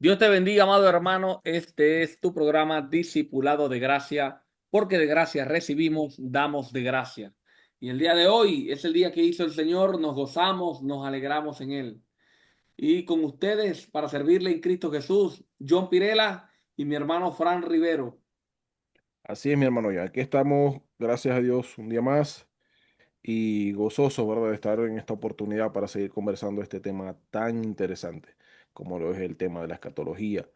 Dios te bendiga, amado hermano. Este es tu programa Discipulado de Gracia, porque de gracia recibimos, damos de gracia. Y el día de hoy es el día que hizo el Señor, nos gozamos, nos alegramos en Él. Y con ustedes, para servirle en Cristo Jesús, John Pirela y mi hermano Fran Rivero. Así es, mi hermano, ya aquí estamos, gracias a Dios, un día más y gozoso, ¿verdad?, de estar en esta oportunidad para seguir conversando este tema tan interesante como lo es el tema de la escatología.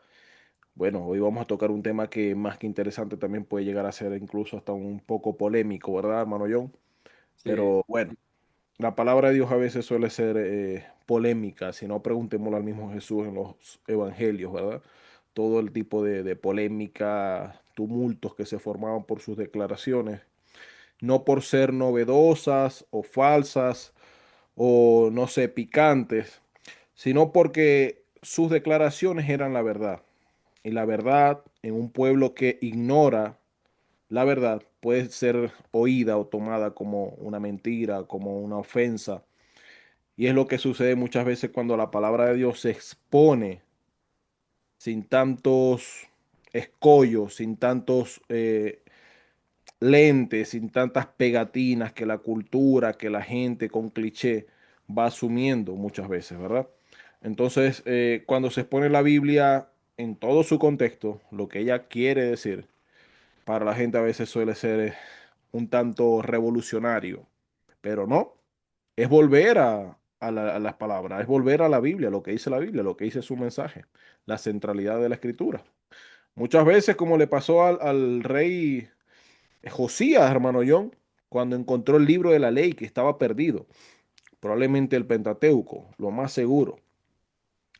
Bueno, hoy vamos a tocar un tema que más que interesante también puede llegar a ser incluso hasta un poco polémico, ¿verdad, hermano John? Sí, Pero bueno, la palabra de Dios a veces suele ser polémica, si no preguntémoslo al mismo Jesús en los evangelios, ¿verdad? Todo el tipo de polémica, tumultos que se formaban por sus declaraciones, no por ser novedosas o falsas o no sé, picantes, sino porque sus declaraciones eran la verdad. Y la verdad en un pueblo que ignora la verdad puede ser oída o tomada como una mentira, como una ofensa. Y es lo que sucede muchas veces cuando la palabra de Dios se expone sin tantos escollos, sin tantos lentes, sin tantas pegatinas que la cultura, que la gente con cliché va asumiendo muchas veces, ¿verdad? Entonces, cuando se expone la Biblia en todo su contexto, lo que ella quiere decir, para la gente a veces suele ser un tanto revolucionario, pero no, es volver a las palabras, es volver a la Biblia, lo que dice la Biblia, lo que dice su mensaje, la centralidad de la escritura. Muchas veces, como le pasó al rey Josías, hermano John, cuando encontró el libro de la ley que estaba perdido, probablemente el Pentateuco, lo más seguro,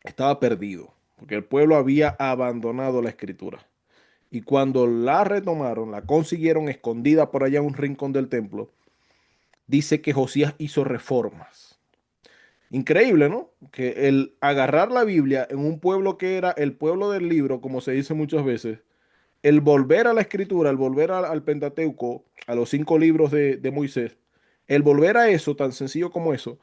estaba perdido, porque el pueblo había abandonado la escritura. Y cuando la retomaron, la consiguieron escondida por allá en un rincón del templo, dice que Josías hizo reformas. Increíble, ¿no? Que el agarrar la Biblia en un pueblo que era el pueblo del libro, como se dice muchas veces, el volver a la escritura, el volver al Pentateuco, a los 5 libros de Moisés, el volver a eso, tan sencillo como eso,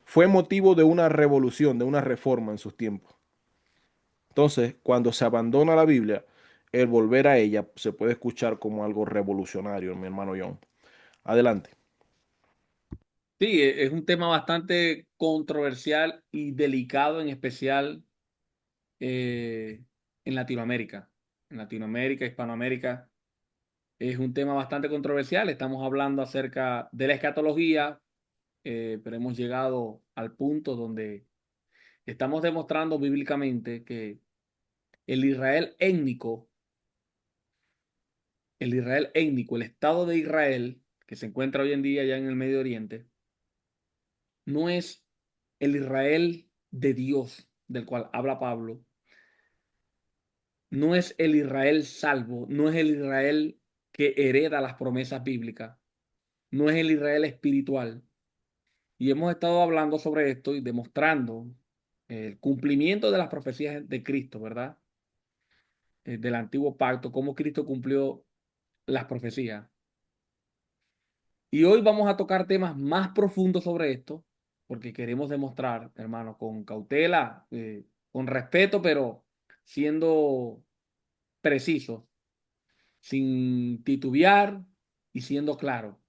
fue motivo de una revolución, de una reforma en sus tiempos. Entonces, cuando se abandona la Biblia, el volver a ella se puede escuchar como algo revolucionario, mi hermano John. Adelante. sí, es un tema bastante controversial y delicado, en especial eh, en Latinoamérica. En Latinoamérica, Hispanoamérica. Es un tema bastante controversial. Estamos hablando acerca de la escatología, pero hemos llegado al punto donde estamos demostrando bíblicamente que el Israel étnico, el Israel étnico, el Estado de Israel, que se encuentra hoy en día ya en el Medio Oriente, no es el Israel de Dios del cual habla Pablo, no es el Israel salvo, no es el Israel que hereda las promesas bíblicas, no es el Israel espiritual. Y hemos estado hablando sobre esto y demostrando el cumplimiento de las profecías de Cristo, ¿verdad? Del antiguo pacto, cómo Cristo cumplió las profecías. Y hoy vamos a tocar temas más profundos sobre esto, porque queremos demostrar, hermano, con cautela, con respeto, pero siendo precisos, sin titubear y siendo claro.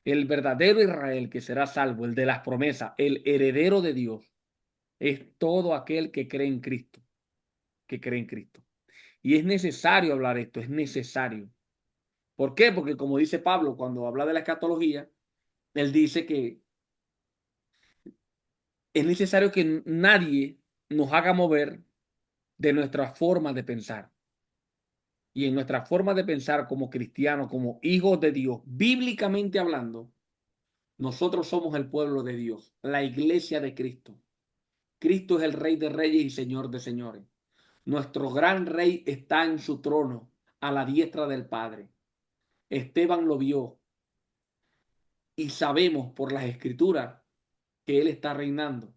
El verdadero Israel que será salvo, el de las promesas, el heredero de Dios, es todo aquel que cree en Cristo, que cree en Cristo. Y es necesario hablar esto, es necesario. ¿Por qué? Porque como dice Pablo cuando habla de la escatología, él dice que es necesario que nadie nos haga mover de nuestra forma de pensar. Y en nuestra forma de pensar como cristianos, como hijos de Dios, bíblicamente hablando, nosotros somos el pueblo de Dios, la iglesia de Cristo. Cristo es el Rey de Reyes y Señor de Señores. Nuestro gran Rey está en su trono, a la diestra del Padre. Esteban lo vio y sabemos por las Escrituras que Él está reinando,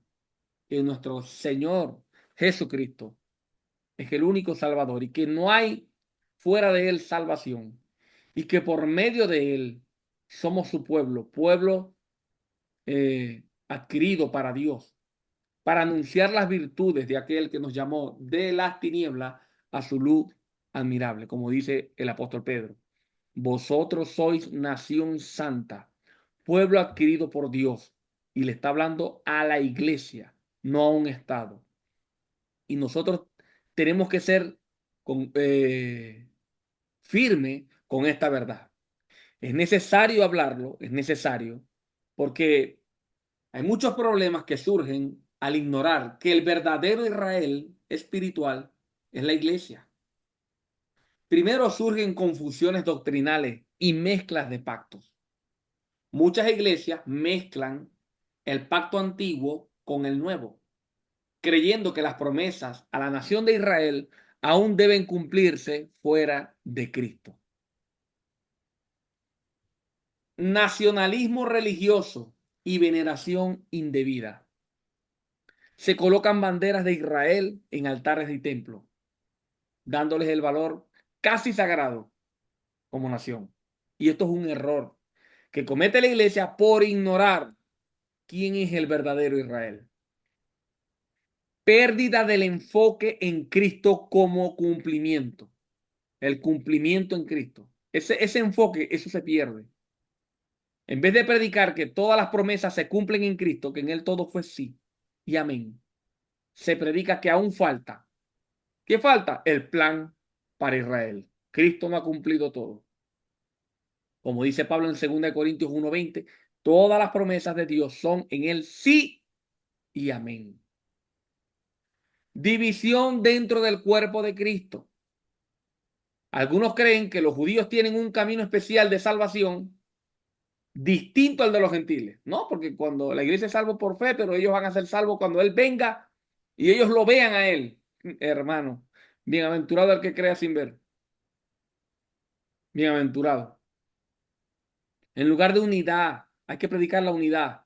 que nuestro Señor Jesucristo es el único Salvador y que no hay fuera de Él salvación y que por medio de Él somos su pueblo, pueblo adquirido para Dios, para anunciar las virtudes de aquel que nos llamó de las tinieblas a su luz admirable, como dice el apóstol Pedro. Vosotros sois nación santa, pueblo adquirido por Dios, y le está hablando a la iglesia, no a un estado. Y nosotros tenemos que ser con, firme con esta verdad. Es necesario hablarlo, es necesario, porque hay muchos problemas que surgen al ignorar que el verdadero Israel espiritual es la iglesia. Primero surgen confusiones doctrinales y mezclas de pactos. Muchas iglesias mezclan el pacto antiguo con el nuevo, creyendo que las promesas a la nación de Israel aún deben cumplirse fuera de Cristo. Nacionalismo religioso y veneración indebida. Se colocan banderas de Israel en altares y templos, dándoles el valor casi sagrado como nación. Y esto es un error que comete la iglesia por ignorar quién es el verdadero Israel. Pérdida del enfoque en Cristo como cumplimiento. El cumplimiento en Cristo. Ese enfoque, eso se pierde. En vez de predicar que todas las promesas se cumplen en Cristo, que en Él todo fue sí y amén, se predica que aún falta. ¿Qué falta? El plan para Israel. Cristo no ha cumplido todo. Como dice Pablo en 2 Corintios 1:20, todas las promesas de Dios son en Él sí y amén. División dentro del cuerpo de Cristo. Algunos creen que los judíos tienen un camino especial de salvación distinto al de los gentiles. No, porque cuando la iglesia es salvo por fe, pero ellos van a ser salvos cuando Él venga y ellos lo vean a Él. Hermano, bienaventurado el que crea sin ver. Bienaventurado. En lugar de unidad, hay que predicar la unidad.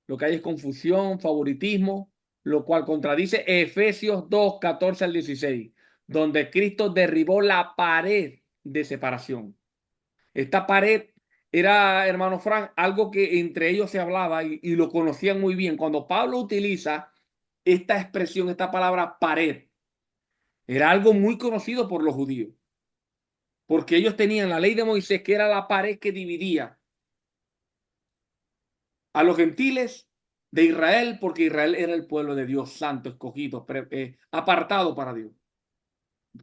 Lo que hay es confusión, favoritismo, lo cual contradice Efesios 2:14 al 16, donde Cristo derribó la pared de separación. Esta pared era, hermano Frank, algo que entre ellos se hablaba y lo conocían muy bien. Cuando Pablo utiliza esta expresión, esta palabra pared, era algo muy conocido por los judíos, porque ellos tenían la ley de Moisés, que era la pared que dividía a los gentiles de Israel, porque Israel era el pueblo de Dios, santo, escogido, apartado para Dios.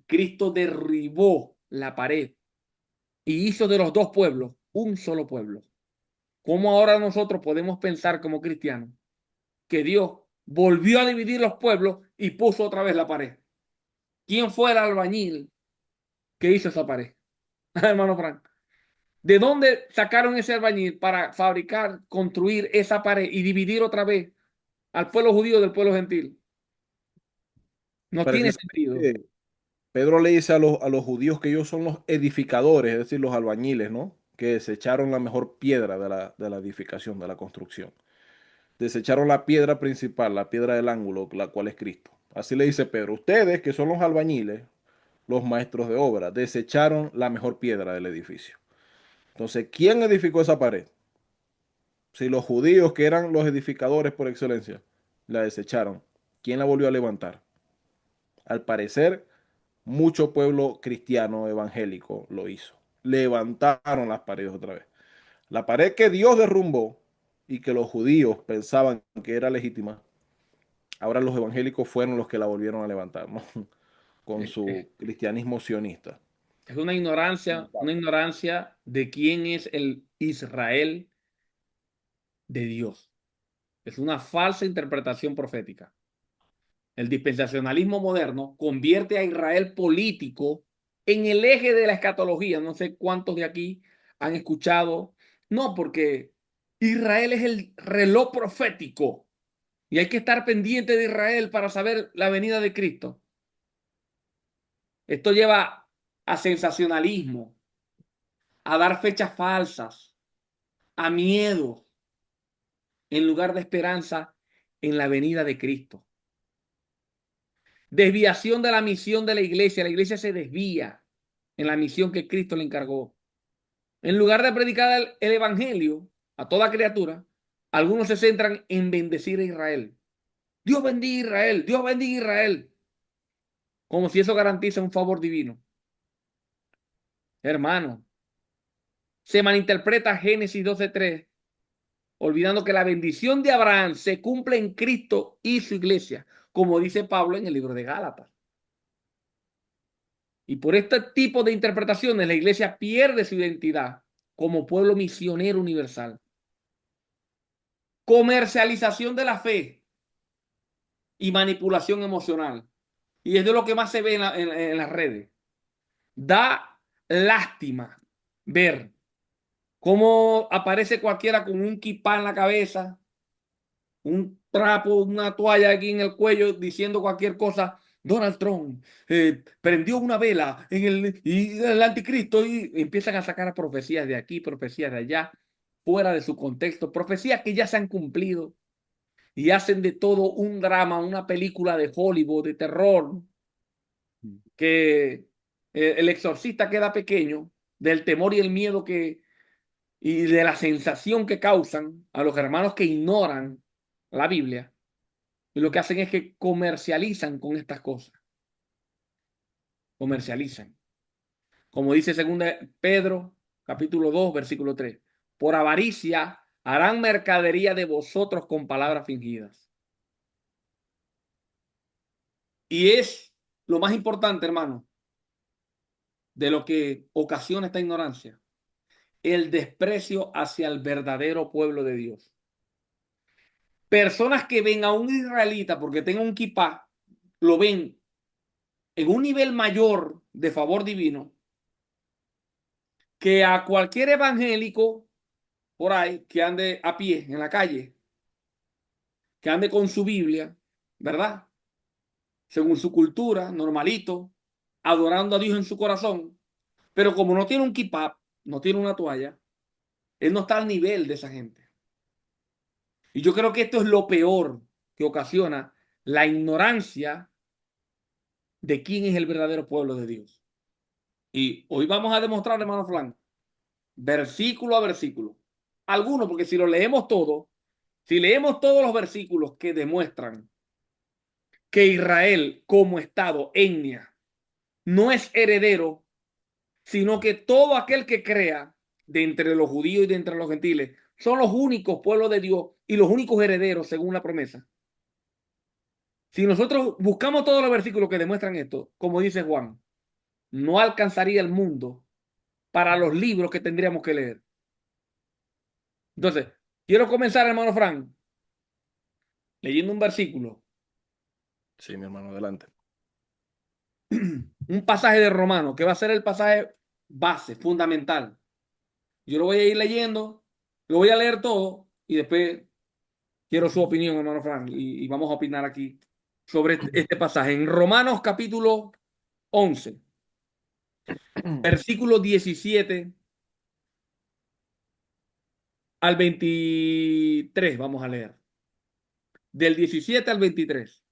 Cristo derribó la pared y hizo de los dos pueblos un solo pueblo. ¿Cómo ahora nosotros podemos pensar como cristianos que Dios volvió a dividir los pueblos y puso otra vez la pared? ¿Quién fue el albañil que hizo esa pared? Hermano Frank, ¿de dónde sacaron ese albañil para fabricar, construir esa pared y dividir otra vez al pueblo judío del pueblo gentil? No tiene sentido. Precisamente Pedro le dice a los judíos que ellos son los edificadores, es decir, los albañiles, ¿no? Que desecharon la mejor piedra de la edificación, de la construcción. Desecharon la piedra principal, la piedra del ángulo, la cual es Cristo. Así le dice Pedro, ustedes que son los albañiles, los maestros de obra, desecharon la mejor piedra del edificio. Entonces, ¿quién edificó esa pared? Si los judíos, que eran los edificadores por excelencia, la desecharon, ¿quién la volvió a levantar? Al parecer, mucho pueblo cristiano evangélico lo hizo. Levantaron las paredes otra vez. La pared que Dios derrumbó y que los judíos pensaban que era legítima, ahora los evangélicos fueron los que la volvieron a levantar, ¿no? Con Eh, eh, su cristianismo sionista. Es una ignorancia de quién es el Israel de Dios. Es una falsa interpretación profética. El dispensacionalismo moderno convierte a Israel político en el eje de la escatología. No sé cuántos de aquí han escuchado. No, porque Israel es el reloj profético y hay que estar pendiente de Israel para saber la venida de Cristo. Esto lleva a sensacionalismo, a dar fechas falsas, a miedo, en lugar de esperanza en la venida de Cristo. Desviación de la misión de la iglesia. La iglesia se desvía en la misión que Cristo le encargó. En lugar de predicar el evangelio a toda criatura, Algunos se centran en bendecir a Israel. Dios bendiga a Israel, Dios bendiga a Israel, como si eso garantiza un favor divino. Hermano, se malinterpreta Génesis 12:3, olvidando que la bendición de Abraham se cumple en Cristo y su iglesia, como dice Pablo en el libro de Gálatas. Y por este tipo de interpretaciones, la iglesia pierde su identidad como pueblo misionero universal. Comercialización de la fe y manipulación emocional. Y es de lo que más se ve en las redes. Da lástima ver cómo aparece cualquiera con un kipá en la cabeza, un trapo, una toalla aquí en el cuello, diciendo cualquier cosa. Donald Trump prendió una vela y el anticristo, y empiezan a sacar profecías de aquí, profecías de allá, fuera de su contexto, profecías que ya se han cumplido, y hacen de todo un drama, una película de Hollywood, de terror, que el exorcista queda pequeño del temor y el miedo y de la sensación que causan a los hermanos que ignoran la Biblia. Y lo que hacen es que comercializan con estas cosas. Comercializan. Como dice 2 Pedro, capítulo 2, versículo 3. Por avaricia harán mercadería de vosotros con palabras fingidas. Y es lo más importante, hermano, de lo que ocasiona esta ignorancia: el desprecio hacia el verdadero pueblo de Dios. Personas que ven a un israelita porque tenga un kipá, lo ven en un nivel mayor de favor divino que a cualquier evangélico por ahí que ande a pie en la calle, que ande con su Biblia, ¿verdad? Según su cultura, normalito, adorando a Dios en su corazón, pero como no tiene un kipá, no tiene una toalla, él no está al nivel de esa gente. Y yo creo que esto es lo peor que ocasiona la ignorancia de quién es el verdadero pueblo de Dios. Y hoy vamos a demostrar, hermano Flan, versículo a versículo. Algunos, porque si lo leemos todo, si leemos todos los versículos que demuestran que Israel como Estado, etnia, no es heredero, sino que todo aquel que crea de entre los judíos y de entre los gentiles son los únicos pueblos de Dios y los únicos herederos según la promesa. Si nosotros buscamos todos los versículos que demuestran esto, como dice Juan, no alcanzaría el mundo para los libros que tendríamos que leer. Entonces, quiero comenzar, hermano Frank, leyendo un versículo, Sí, mi hermano, adelante. un pasaje de Romano, que va a ser el pasaje base, fundamental. Yo lo voy a ir leyendo, lo voy a leer todo y después quiero su opinión, hermano Frank, y vamos a opinar aquí sobre este pasaje. En Romanos capítulo 11, versículo 17 al 23, vamos a leer. Del 17 al 23,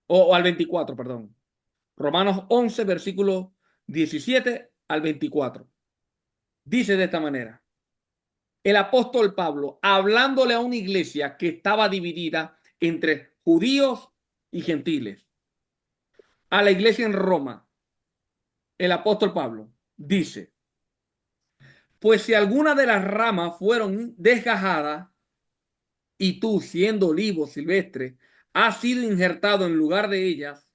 o al 24, perdón. Romanos 11, versículo 17 al 24. Dice de esta manera: el apóstol Pablo, hablándole a una iglesia que estaba dividida entre judíos y gentiles, a la iglesia en Roma, el apóstol Pablo dice: pues si alguna de las ramas fueron desgajadas y tú, siendo olivo silvestre, has sido injertado en lugar de ellas,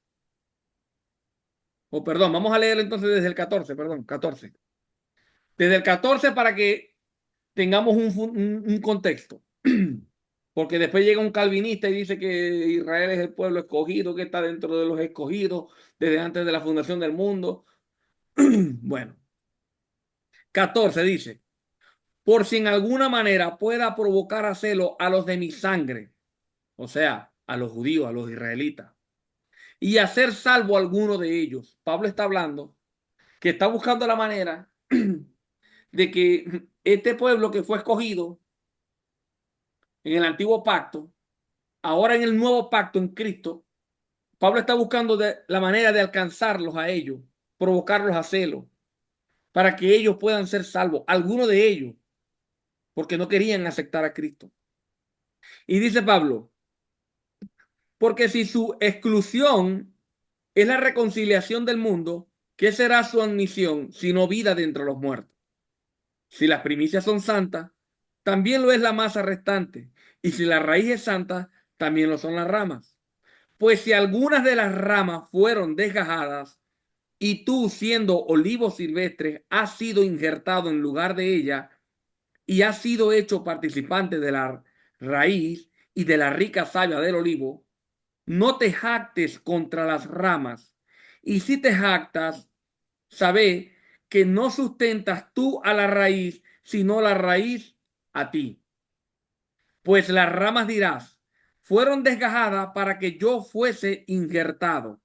o perdón, vamos a leer entonces desde el 14, perdón, 14. Desde el 14 para que tengamos un contexto. Porque después llega un calvinista y dice que Israel es el pueblo escogido, que está dentro de los escogidos desde antes de la fundación del mundo. Bueno, 14 dice: por si en alguna manera pueda provocar a celo a los de mi sangre, o sea, a los judíos, a los israelitas, y hacer salvo a alguno de ellos. Pablo está hablando que está buscando la manera de que este pueblo que fue escogido en el antiguo pacto, ahora en el nuevo pacto en Cristo, Pablo está buscando la manera de alcanzarlos a ellos, provocarlos a celo, para que ellos puedan ser salvos, algunos de ellos, porque no querían aceptar a Cristo. Y dice Pablo, porque si su exclusión es la reconciliación del mundo, ¿qué será su admisión sino vida de entre los muertos? Si las primicias son santas, también lo es la masa restante. Y si la raíz es santa, también lo son las ramas. Pues si algunas de las ramas fueron desgajadas, y tú, siendo olivo silvestre, has sido injertado en lugar de ella, y has sido hecho participante de la raíz y de la rica savia del olivo, no te jactes contra las ramas. Y si te jactas, sabe que no sustentas tú a la raíz, sino la raíz a ti. Pues las ramas dirás, fueron desgajadas para que yo fuese injertado.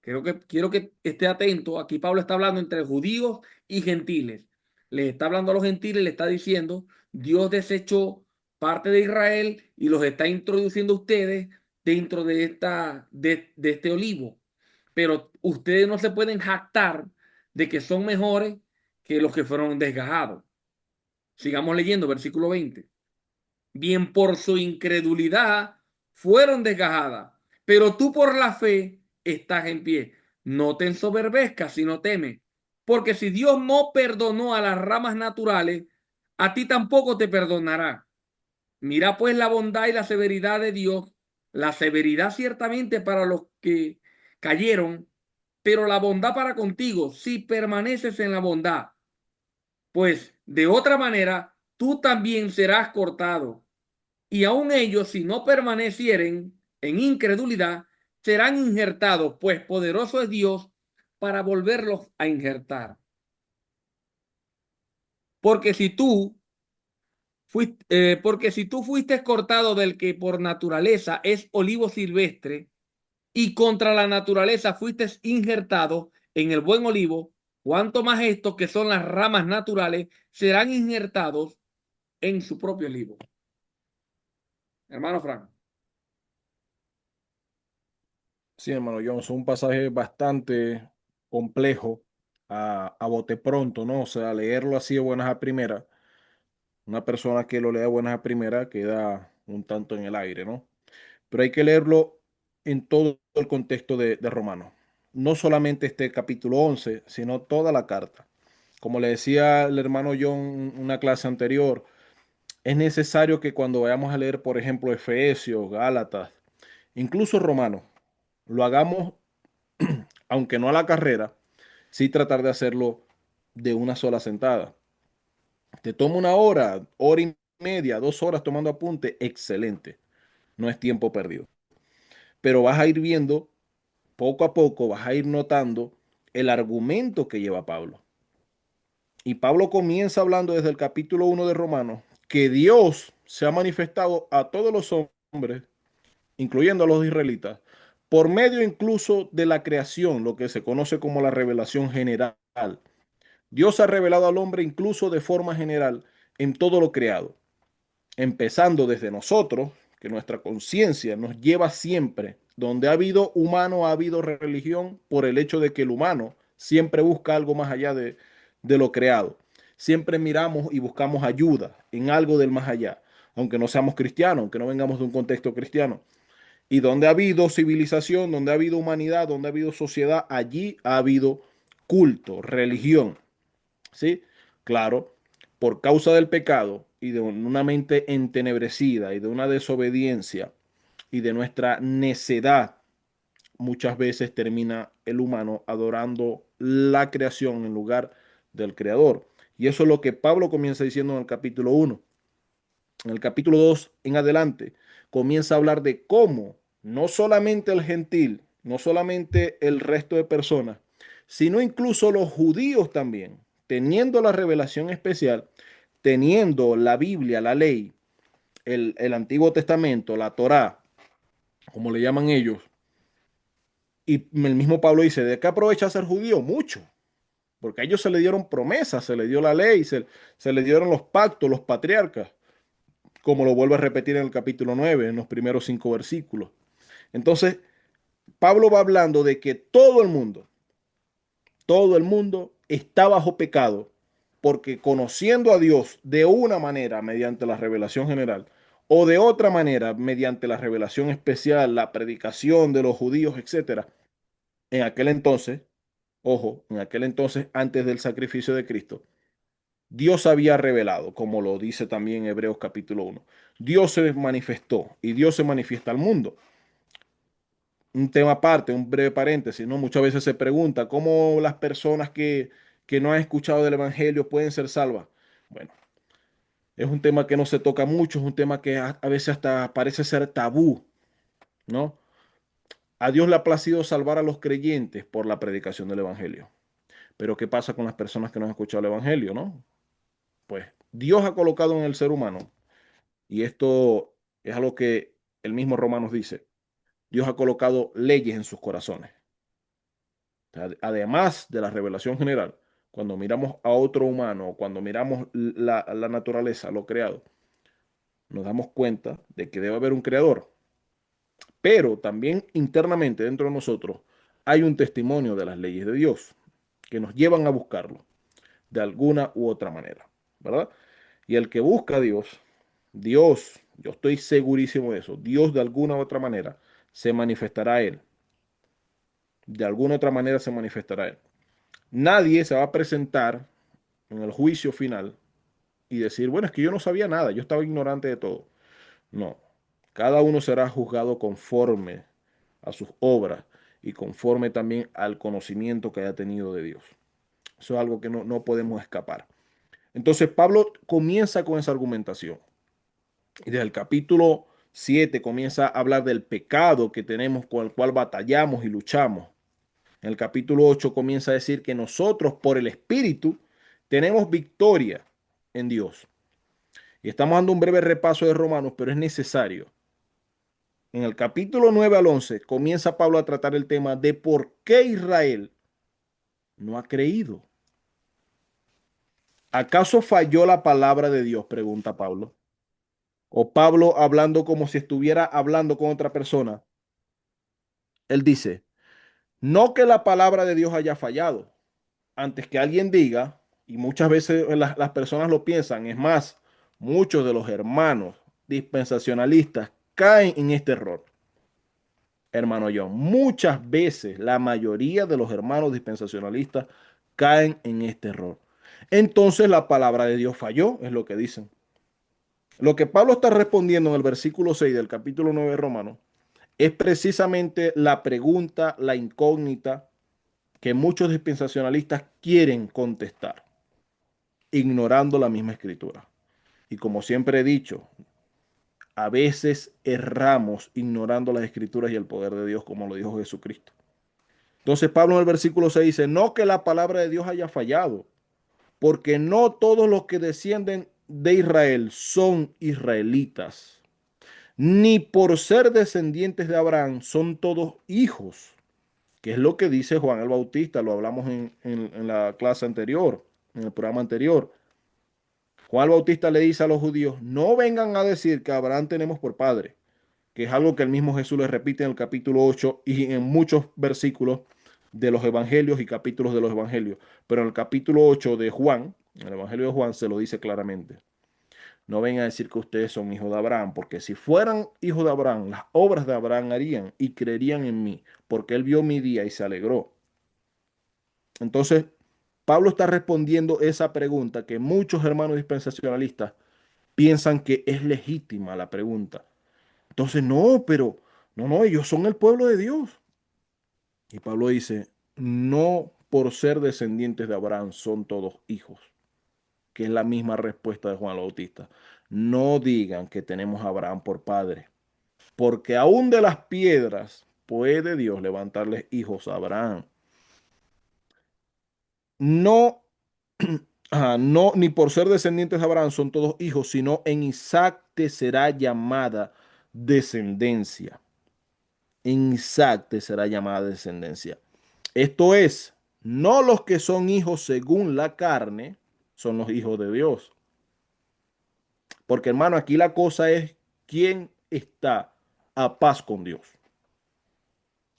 Quiero que esté atento. Aquí Pablo está hablando entre judíos y gentiles. Le está hablando a los gentiles, le está diciendo, Dios desechó parte de Israel y los está introduciendo a ustedes dentro de este olivo. Pero ustedes no se pueden jactar de que son mejores que los que fueron desgajados. Sigamos leyendo, versículo 20. Bien, por su incredulidad fueron desgajadas, pero tú por la fe estás en pie. No te ensoberbezcas, sino teme, porque si Dios no perdonó a las ramas naturales, a ti tampoco te perdonará. Mira pues la bondad y la severidad de Dios, la severidad ciertamente para los que cayeron, pero la bondad para contigo si permaneces en la bondad, pues de otra manera tú también serás cortado. Y aun ellos, si no permanecieren en incredulidad, serán injertados, pues poderoso es Dios para volverlos a injertar. Porque si tú porque si tú fuiste cortado del que por naturaleza es olivo silvestre, y contra la naturaleza fuiste injertado en el buen olivo, cuanto más estos que son las ramas naturales serán injertados en su propio olivo. Hermano Frank. Sí, hermano John, es un pasaje bastante complejo a bote pronto, ¿no? O sea, leerlo así de buenas a primeras. Una persona que lo lea de buenas a primeras queda un tanto en el aire, ¿no? Pero hay que leerlo en todo el contexto de Romanos. No solamente este capítulo 11, sino toda la carta. Como le decía el hermano John en una clase anterior, es necesario que cuando vayamos a leer, por ejemplo, Efesios, Gálatas, incluso Romanos, lo hagamos, aunque no a la carrera, sí tratar de hacerlo de una sola sentada. Te toma una hora, hora y media, 2 horas tomando apunte, excelente. No es tiempo perdido. Pero vas a ir viendo, poco a poco, vas a ir notando el argumento que lleva Pablo. Y Pablo comienza hablando desde el capítulo 1 de Romanos, que Dios se ha manifestado a todos los hombres, incluyendo a los israelitas, por medio incluso de la creación, lo que se conoce como la revelación general. Dios ha revelado al hombre incluso de forma general en todo lo creado, empezando desde nosotros, que nuestra conciencia nos lleva siempre, donde ha habido humano, ha habido religión, por el hecho de que el humano siempre busca algo más allá de lo creado. Siempre miramos y buscamos ayuda en algo del más allá, aunque no seamos cristianos, aunque no vengamos de un contexto cristiano. Y donde ha habido civilización, donde ha habido humanidad, donde ha habido sociedad, allí ha habido culto, religión. ¿Sí? Claro, por causa del pecado y de una mente entenebrecida y de una desobediencia y de nuestra necedad, muchas veces termina el humano adorando la creación en lugar del creador. Y eso es lo que Pablo comienza diciendo en el capítulo 1. En el capítulo 2 en adelante comienza a hablar de cómo no solamente el gentil, no solamente el resto de personas, sino incluso los judíos también, teniendo la revelación especial, teniendo la Biblia, la ley, el Antiguo Testamento, la Torá, como le llaman ellos, y el mismo Pablo dice, ¿de qué aprovecha ser judío? Mucho, porque a ellos se le dieron promesas, se le dio la ley, se le dieron los pactos, los patriarcas, como lo vuelve a repetir en el capítulo 9 en los primeros 5 versículos. Entonces, Pablo va hablando de que todo el mundo está bajo pecado porque conociendo a Dios de una manera mediante la revelación general o de otra manera mediante la revelación especial, la predicación de los judíos, etcétera, en aquel entonces, ojo, en aquel entonces antes del sacrificio de Cristo, Dios había revelado, como lo dice también Hebreos capítulo 1. Dios se manifestó y Dios se manifiesta al mundo. Un tema aparte, un breve paréntesis, ¿no? Muchas veces se pregunta cómo las personas que no han escuchado del Evangelio pueden ser salvas. Bueno, es un tema que no se toca mucho, es un tema que a veces hasta parece ser tabú, ¿no? A Dios le ha placido salvar a los creyentes por la predicación del Evangelio. Pero ¿qué pasa con las personas que no han escuchado el Evangelio, no? Pues Dios ha colocado en el ser humano, y esto es algo que el mismo Romanos dice, Dios ha colocado leyes en sus corazones. O sea, además de la revelación general, cuando miramos a otro humano, cuando miramos la naturaleza, lo creado, nos damos cuenta de que debe haber un creador. Pero también internamente dentro de nosotros hay un testimonio de las leyes de Dios que nos llevan a buscarlo de alguna u otra manera, ¿verdad? Y el que busca a Dios, Dios, yo estoy segurísimo de eso, Dios de alguna u otra manera se manifestará a él. De alguna u otra manera se manifestará a él. Nadie se va a presentar en el juicio final y decir, bueno, es que yo no sabía nada, yo estaba ignorante de todo. No, cada uno será juzgado conforme a sus obras y conforme también al conocimiento que haya tenido de Dios. Eso es algo que no podemos escapar. Entonces Pablo comienza con esa argumentación y desde el capítulo 7 comienza a hablar del pecado que tenemos con el cual batallamos y luchamos. En el capítulo 8 comienza a decir que nosotros por el Espíritu tenemos victoria en Dios. Y estamos dando un breve repaso de Romanos, pero es necesario. En el capítulo 9 al 11 comienza Pablo a tratar el tema de por qué Israel no ha creído. ¿Acaso falló la palabra de Dios? Pregunta Pablo. O Pablo hablando como si estuviera hablando con otra persona. Él dice, no que la palabra de Dios haya fallado. Antes que alguien diga, y muchas veces las personas lo piensan, es más, muchos de los hermanos dispensacionalistas caen en este error. Hermano John, muchas veces la mayoría de los hermanos dispensacionalistas caen en este error. Entonces la palabra de Dios falló, es lo que dicen. Lo que Pablo está respondiendo en el versículo 6 del capítulo 9 de Romanos es precisamente la pregunta, la incógnita que muchos dispensacionalistas quieren contestar, ignorando la misma escritura. Y como siempre he dicho, a veces erramos ignorando las escrituras y el poder de Dios, como lo dijo Jesucristo. Entonces Pablo en el versículo 6 dice, no que la palabra de Dios haya fallado, porque no todos los que descienden de Israel son israelitas, ni por ser descendientes de Abraham son todos hijos, que es lo que dice Juan el Bautista, lo hablamos en la clase anterior, en el programa anterior. Juan el Bautista le dice a los judíos, no vengan a decir que Abraham tenemos por padre, que es algo que el mismo Jesús le repite en el capítulo 8 y en muchos versículos de los evangelios y capítulos de los evangelios. Pero en el capítulo 8 de Juan, en el evangelio de Juan, se lo dice claramente. No vengan a decir que ustedes son hijos de Abraham, porque si fueran hijos de Abraham, las obras de Abraham harían y creerían en mí, porque él vio mi día y se alegró. Entonces, Pablo está respondiendo esa pregunta que muchos hermanos dispensacionalistas piensan que es legítima la pregunta. Entonces, no, pero no, ellos son el pueblo de Dios. Y Pablo dice, no por ser descendientes de Abraham son todos hijos, que es la misma respuesta de Juan el Bautista. No digan que tenemos a Abraham por padre, porque aún de las piedras puede Dios levantarles hijos a Abraham. No, no, ni por ser descendientes de Abraham son todos hijos, sino en Isaac te será llamada descendencia. En Isaac te será llamada descendencia. Esto es, no los que son hijos según la carne, son los hijos de Dios. Porque hermano, aquí la cosa es quién está a paz con Dios.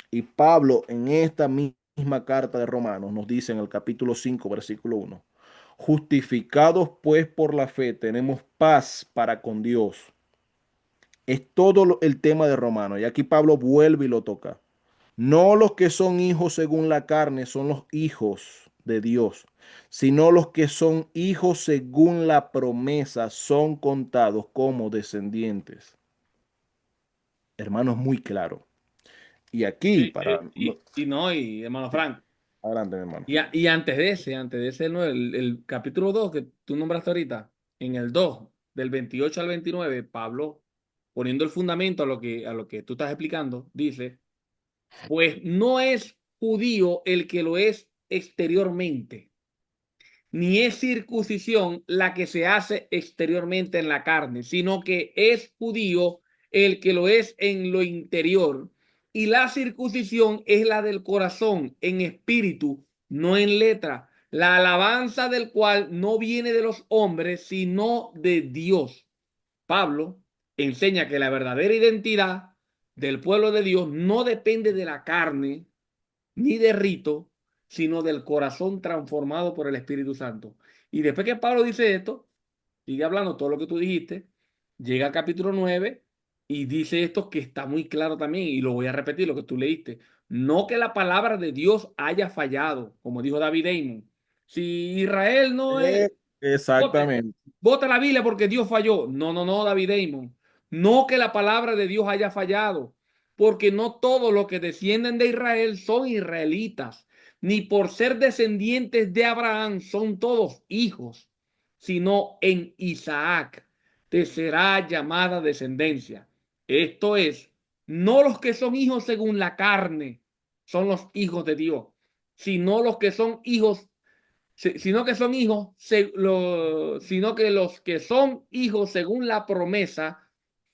Y Pablo en esta misma carta de Romanos nos dice en el capítulo 5, versículo 1, Justificados pues por la fe, tenemos paz para con Dios. Es todo el tema de Romanos. Y aquí Pablo vuelve y lo toca. No los que son hijos según la carne son los hijos de Dios, sino los que son hijos según la promesa son contados como descendientes. Hermano, es muy claro. Y aquí, Sí, para... y no, y hermano Sí, Frank. adelante, mi hermano. Y antes de ese, no, el capítulo 2 que tú nombraste ahorita, en el 2 del 28 al 29 Pablo, poniendo el fundamento a lo que tú estás explicando, dice, pues no es judío el que lo es exteriormente, ni es circuncisión la que se hace exteriormente en la carne, sino que es judío el que lo es en lo interior. Y la circuncisión es la del corazón, en espíritu, no en letra, la alabanza del cual no viene de los hombres, sino de Dios. Pablo enseña que la verdadera identidad del pueblo de Dios no depende de la carne, ni de rito, sino del corazón transformado por el Espíritu Santo. Y después que Pablo dice esto, sigue hablando todo lo que tú dijiste, llega al capítulo 9 y dice esto que está muy claro también, y lo voy a repetir, lo que tú leíste. No que la palabra de Dios haya fallado, como dijo David Amon. Si Israel no es, Eh, Exactamente. vota la Biblia porque Dios falló. No, no, no, David Damon. No que la palabra de Dios haya fallado, porque no todos los que descienden de Israel son israelitas, ni por ser descendientes de Abraham son todos hijos, sino en Isaac te será llamada descendencia. Esto es, no los que son hijos según la carne son los hijos de Dios, sino los que son hijos sino que son hijos, sino que los que son hijos según la promesa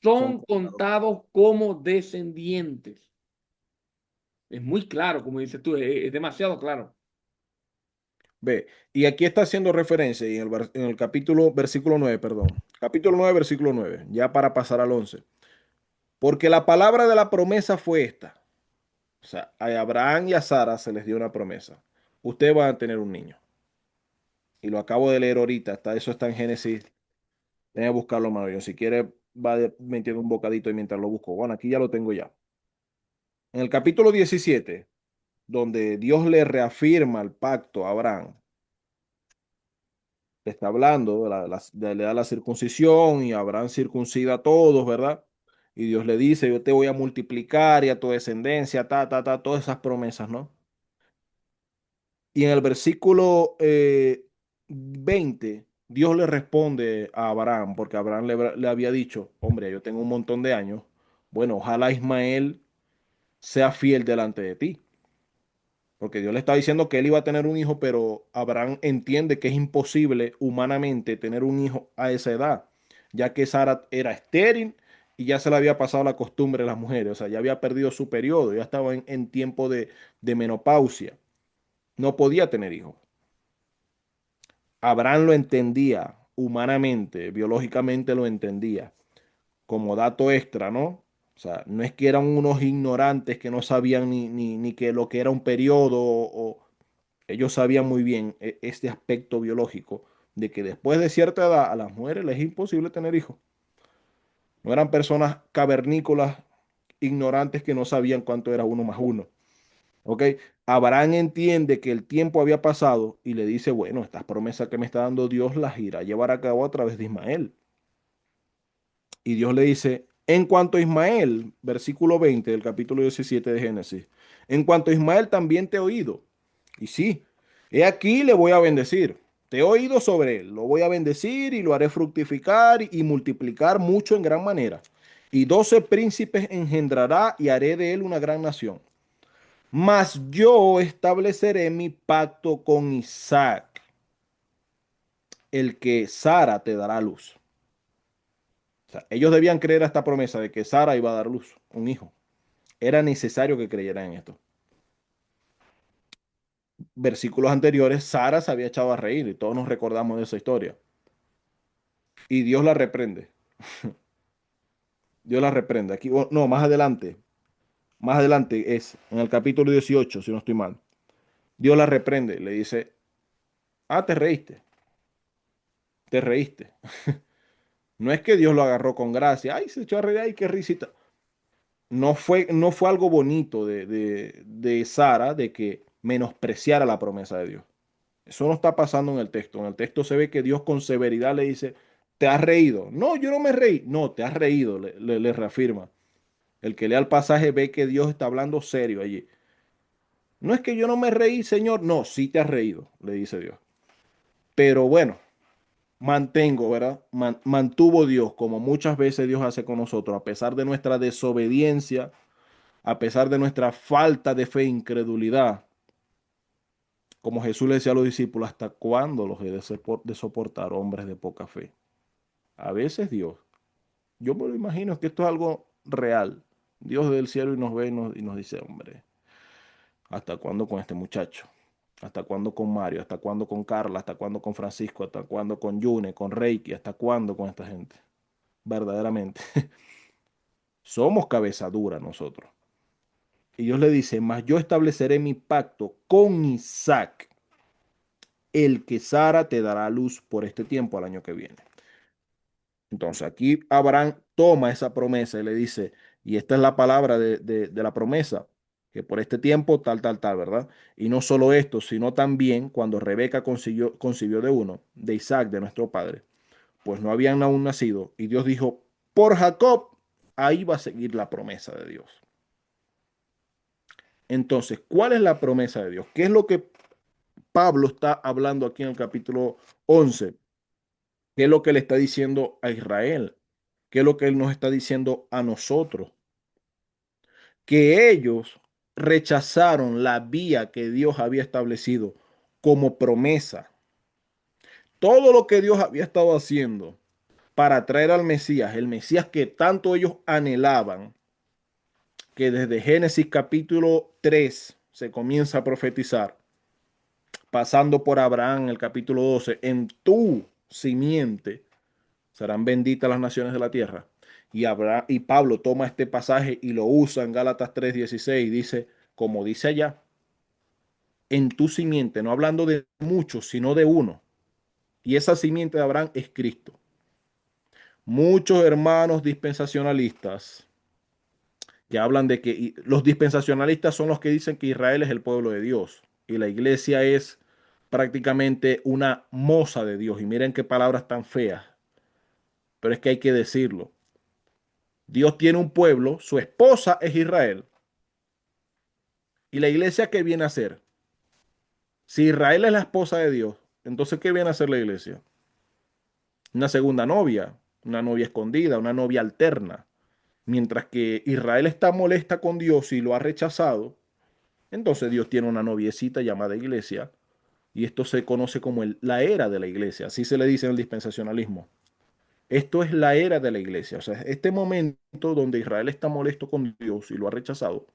Son son contados. contados como descendientes. Es muy claro, como dices tú, es demasiado claro. Ve, y aquí está haciendo referencia y en el capítulo, versículo 9, perdón. Capítulo 9, versículo 9, ya para pasar al 11. Porque la palabra de la promesa fue esta. O sea, a Abraham y a Sara se les dio una promesa. Ustedes van a tener un niño. Y lo acabo de leer ahorita, eso está en Génesis. Déjame buscarlo, mano. Yo, si quiere, metiendo un bocadito y mientras lo busco. Bueno, aquí ya lo tengo ya. En el capítulo 17, donde Dios le reafirma el pacto a Abraham, le está hablando, le da la circuncisión y Abraham circuncida a todos, ¿verdad? Y Dios le dice, yo te voy a multiplicar y a tu descendencia, todas esas promesas, ¿no? Y en el versículo 20, Dios le responde a Abraham, porque Abraham le había dicho, hombre, yo tengo un montón de años, bueno, ojalá Ismael sea fiel delante de ti. Porque Dios le está diciendo que él iba a tener un hijo, pero Abraham entiende que es imposible humanamente tener un hijo a esa edad, ya que Sara era estéril y ya se le había pasado la costumbre de las mujeres, o sea, ya había perdido su periodo, ya estaba en tiempo de menopausia, no podía tener hijos. Abraham lo entendía humanamente, biológicamente lo entendía, como dato extra, ¿no? O sea, no es que eran unos ignorantes que no sabían ni que lo que era un periodo o ellos sabían muy bien este aspecto biológico de que después de cierta edad a las mujeres les es imposible tener hijos. No eran personas cavernícolas, ignorantes que no sabían cuánto era uno más uno. ¿Ok? Abraham entiende que el tiempo había pasado y le dice, bueno, estas promesas que me está dando Dios las irá a llevar a cabo a través de Ismael. Y Dios le dice, en cuanto a Ismael, versículo 20 del capítulo 17 de Génesis, en cuanto a Ismael también te he oído. Y sí, he aquí le voy a bendecir. Te he oído sobre él, lo voy a bendecir y lo haré fructificar y multiplicar mucho en gran manera. Y 12 príncipes engendrará y haré de él una gran nación. Mas yo estableceré mi pacto con Isaac, el que Sara te dará luz. O sea, ellos debían creer a esta promesa de que Sara iba a dar luz, un hijo. Era necesario que creyeran en esto. Versículos anteriores, Sara se había echado a reír y todos nos recordamos de esa historia. Y Dios la reprende. Dios la reprende. Aquí, no, más adelante es en el capítulo 18, si no estoy mal. Dios la reprende, le dice, ah, te reíste. te reíste. No es que Dios lo agarró con gracia, ay, se echó a reír, ay, qué risita. No fue algo bonito de Sara de que menospreciara la promesa de Dios. Eso no está pasando en el texto. En el texto se ve que Dios con severidad le dice, ¿te has reído? No, yo no me reí. No, te has reído, le reafirma. El que lea el pasaje ve que Dios está hablando serio allí. No es que yo no me reí, Señor. No, sí te has reído, le dice Dios. Pero bueno, mantengo, ¿verdad? Mantuvo Dios, como muchas veces Dios hace con nosotros, a pesar de nuestra desobediencia, a pesar de nuestra falta de fe e incredulidad. Como Jesús le decía a los discípulos, ¿hasta cuándo los he de soportar hombres de poca fe? A veces Dios, yo me lo imagino que esto es algo real. Dios del cielo y nos ve y nos dice, hombre, ¿hasta cuándo con este muchacho? ¿Hasta cuándo con Mario? ¿Hasta cuándo con Carla? ¿Hasta cuándo con Francisco? ¿Hasta cuándo con Yune? ¿Con Reiki? ¿Hasta cuándo con esta gente? Verdaderamente. Somos cabeza dura nosotros. Y Dios le dice, mas yo estableceré mi pacto con Isaac, el que Sara te dará a luz por este tiempo al año que viene. Entonces aquí Abraham toma esa promesa y le dice, y esta es la palabra de la promesa, que por este tiempo tal, tal, tal, ¿verdad? Y no solo esto, sino también cuando Rebeca concibió de uno, de Isaac, de nuestro padre, pues no habían aún nacido, y Dios dijo, por Jacob, ahí va a seguir la promesa de Dios. Entonces, ¿cuál es la promesa de Dios? ¿Qué es lo que Pablo está hablando aquí en el capítulo 11? ¿Qué es lo que le está diciendo a Israel? ¿Qué es lo que él nos está diciendo a nosotros? Que ellos rechazaron la vía que Dios había establecido como promesa. Todo lo que Dios había estado haciendo para traer al Mesías, el Mesías que tanto ellos anhelaban, que desde Génesis capítulo 3 se comienza a profetizar, pasando por Abraham en el capítulo 12, en tu simiente serán benditas las naciones de la tierra. Y Pablo toma este pasaje y lo usa en Gálatas 3:16 y dice, como dice allá, en tu simiente, no hablando de muchos, sino de uno. Y esa simiente de Abraham es Cristo. Muchos hermanos dispensacionalistas que hablan de que los dispensacionalistas son los que dicen que Israel es el pueblo de Dios y la iglesia es prácticamente una moza de Dios. Y miren qué palabras tan feas, pero es que hay que decirlo. Dios tiene un pueblo, su esposa es Israel. ¿Y la iglesia qué viene a hacer? Si Israel es la esposa de Dios, entonces ¿qué viene a hacer la iglesia? Una segunda novia, una novia escondida, una novia alterna. Mientras que Israel está molesta con Dios y lo ha rechazado, entonces Dios tiene una noviecita llamada iglesia y esto se conoce como la era de la iglesia, así se le dice en el dispensacionalismo. Esto es la era de la iglesia, o sea, este momento donde Israel está molesto con Dios y lo ha rechazado,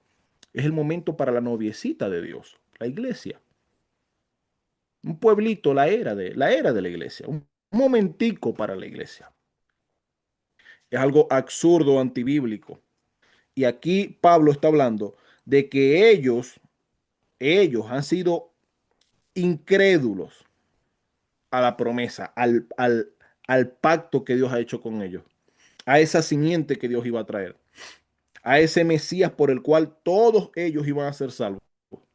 es el momento para la noviecita de Dios, la iglesia. Un pueblito, la era de la iglesia, un momentico para la iglesia. Es algo absurdo, antibíblico. Y aquí Pablo está hablando de que ellos han sido incrédulos a la promesa, al pacto que Dios ha hecho con ellos, a esa simiente que Dios iba a traer, a ese Mesías por el cual todos ellos iban a ser salvos.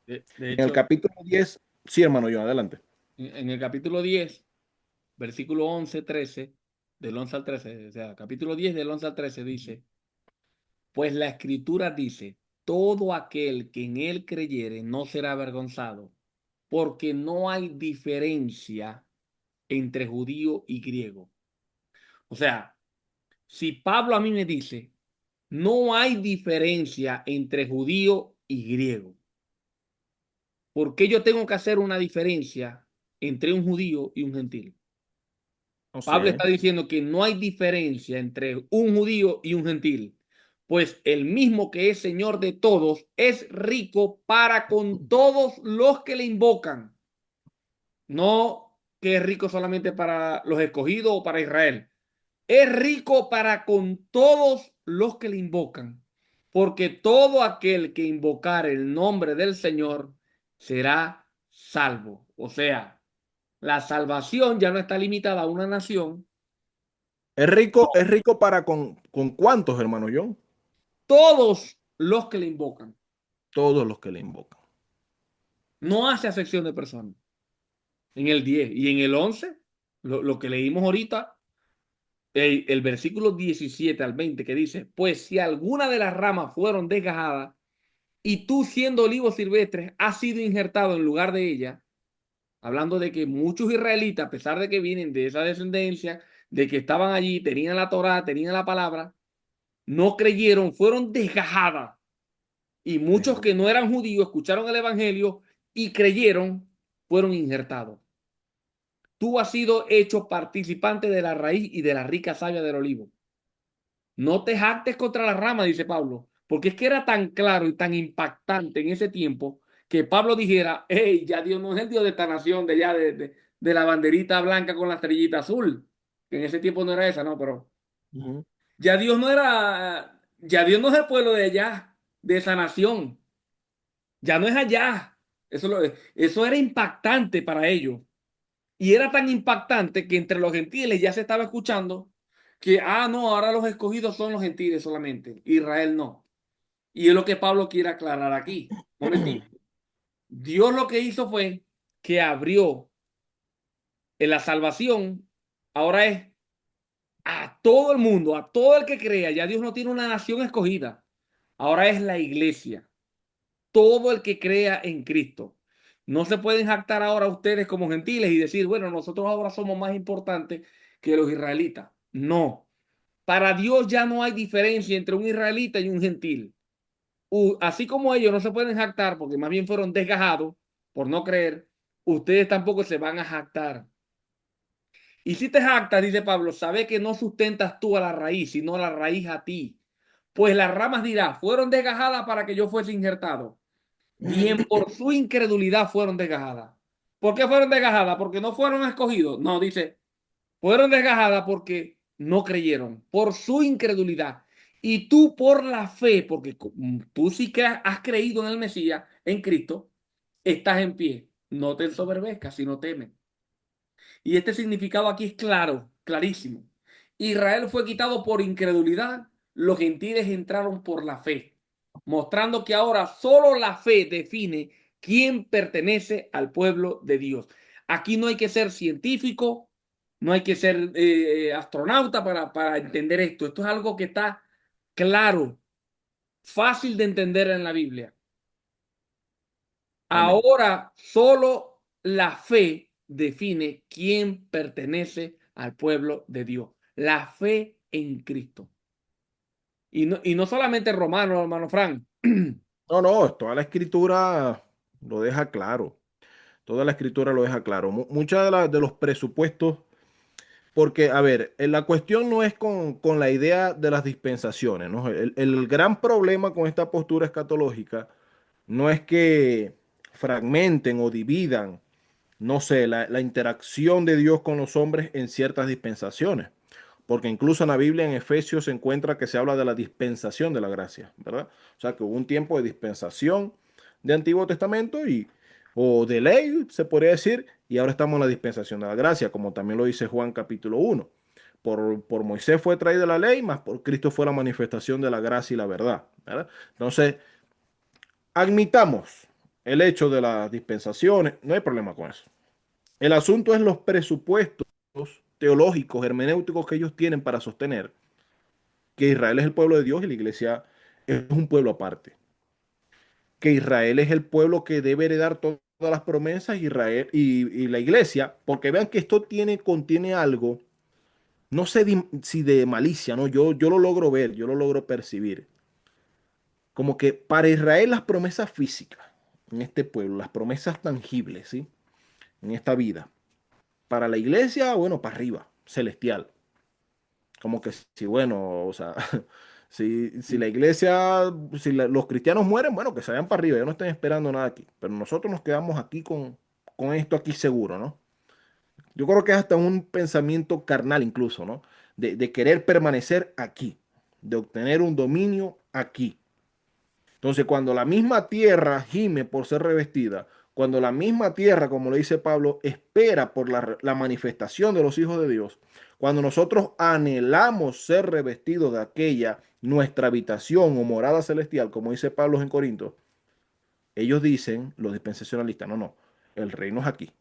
De En el hecho, capítulo 10, sí, hermano, yo, adelante. en el capítulo 10 versículo 11 13 del 11 al 13 o sea, capítulo 10 del 11 al 13 dice, pues la escritura dice, todo aquel que en él creyere no será avergonzado, porque no hay diferencia entre judío y griego. O sea, si Pablo a mí me dice, no hay diferencia entre judío y griego, ¿por qué yo tengo que hacer una diferencia entre un judío y un gentil? No Pablo sé. está diciendo que no hay diferencia entre un judío y un gentil, pues el mismo que es Señor de todos es rico para con todos los que le invocan. No que es rico solamente para los escogidos o para Israel. Es rico para con todos los que le invocan, porque todo aquel que invocar el nombre del Señor será salvo. O sea, La salvación ya no está limitada a una nación. es rico para con cuántos, hermano John, Todos los que le invocan. todos los que le invocan. No hace acepción de personas. En el 10 y en el 11, lo que leímos ahorita, el versículo 17 al 20 que dice, pues si alguna de las ramas fueron desgajadas y tú siendo olivo silvestre has sido injertado en lugar de ella, hablando de que muchos israelitas, a pesar de que vienen de esa descendencia, de que estaban allí, tenían la Torá, tenían la palabra, no creyeron, fueron desgajadas. Y muchos que no eran judíos escucharon el evangelio y creyeron, fueron injertados. Tú has sido hecho participante de la raíz y de la rica savia del olivo. No te jactes contra la rama, dice Pablo, porque es que era tan claro y tan impactante en ese tiempo que Pablo dijera, hey, ya Dios no es el Dios de esta nación, de allá, de la banderita blanca con la estrellita azul, que en ese tiempo no era esa, no, pero Ujú. ya Dios no era, ya Dios no es el pueblo de allá, de esa nación, ya no es allá. Eso era impactante para ellos. Y era tan impactante que entre los gentiles ya se estaba escuchando que, no, ahora los escogidos son los gentiles solamente, Israel no. Y es lo que Pablo quiere aclarar aquí. Un momentito. Dios lo que hizo fue que abrió en la salvación, ahora es a todo el mundo, a todo el que crea. Ya Dios no tiene una nación escogida, ahora es la iglesia, todo el que crea en Cristo. No se pueden jactar ahora ustedes como gentiles y decir, bueno, nosotros ahora somos más importantes que los israelitas. No, para Dios ya no hay diferencia entre un israelita y un gentil. Así como ellos no se pueden jactar porque más bien fueron desgajados por no creer, ustedes tampoco se van a jactar. Y si te jactas, dice Pablo, sabe que no sustentas tú a la raíz, sino la raíz a ti. Pues las ramas dirá, fueron desgajadas para que yo fuese injertado. Bien, por su incredulidad fueron desgajadas. ¿Por qué fueron desgajadas? Porque no fueron escogidos. No, dice, fueron desgajadas porque no creyeron, por su incredulidad. Y tú por la fe, porque tú sí que has creído en el Mesías, en Cristo, estás en pie. No te ensoberbezcas, sino teme. Y este significado aquí es claro, clarísimo. Israel fue quitado por incredulidad, los gentiles entraron por la fe, mostrando que ahora solo la fe define quién pertenece al pueblo de Dios. Aquí no hay que ser científico, no hay que ser astronauta para entender esto. Esto es algo que está claro, fácil de entender en la Biblia. Amén. Ahora solo la fe define quién pertenece al pueblo de Dios. La fe en Cristo. Y no solamente Romano, hermano Frank. No, no, toda la escritura lo deja claro. Toda la escritura lo deja claro. Muchas de los presupuestos, porque, a ver, la cuestión no es con la idea de las dispensaciones, ¿no? El gran problema con esta postura escatológica no es que fragmenten o dividan, no sé, la interacción de Dios con los hombres en ciertas dispensaciones. Porque incluso en la Biblia, en Efesios, se encuentra que se habla de la dispensación de la gracia, ¿verdad? O sea, que hubo un tiempo de dispensación de Antiguo Testamento o de ley, se podría decir, y ahora estamos en la dispensación de la gracia, como también lo dice Juan capítulo 1. Por Moisés fue traída la ley, más por Cristo fue la manifestación de la gracia y la verdad, ¿verdad? Entonces, admitamos el hecho de las dispensaciones, no hay problema con eso. El asunto es los presupuestos teológicos, hermenéuticos que ellos tienen para sostener que Israel es el pueblo de Dios y la iglesia es un pueblo aparte. Que Israel es el pueblo que debe heredar todas las promesas Israel y la iglesia, porque vean que esto contiene algo, no sé si de malicia, ¿no? Yo lo logro ver, yo lo logro percibir. Como que para Israel las promesas físicas en este pueblo, las promesas tangibles, ¿sí? En esta vida. Para la iglesia, bueno, para arriba, celestial. Como que si, bueno, o sea, si la iglesia, los cristianos mueren, bueno, que se vayan para arriba, ya no estén esperando nada aquí. Pero nosotros nos quedamos aquí con esto aquí seguro, ¿no? Yo creo que es hasta un pensamiento carnal incluso, ¿no? De querer permanecer aquí, de obtener un dominio aquí. Entonces, cuando la misma tierra gime por ser revestida, cuando la misma tierra, como le dice Pablo, espera por la manifestación de los hijos de Dios, cuando nosotros anhelamos ser revestidos de aquella nuestra habitación o morada celestial, como dice Pablo en Corinto, ellos dicen, los dispensacionalistas, no, no, el reino es aquí.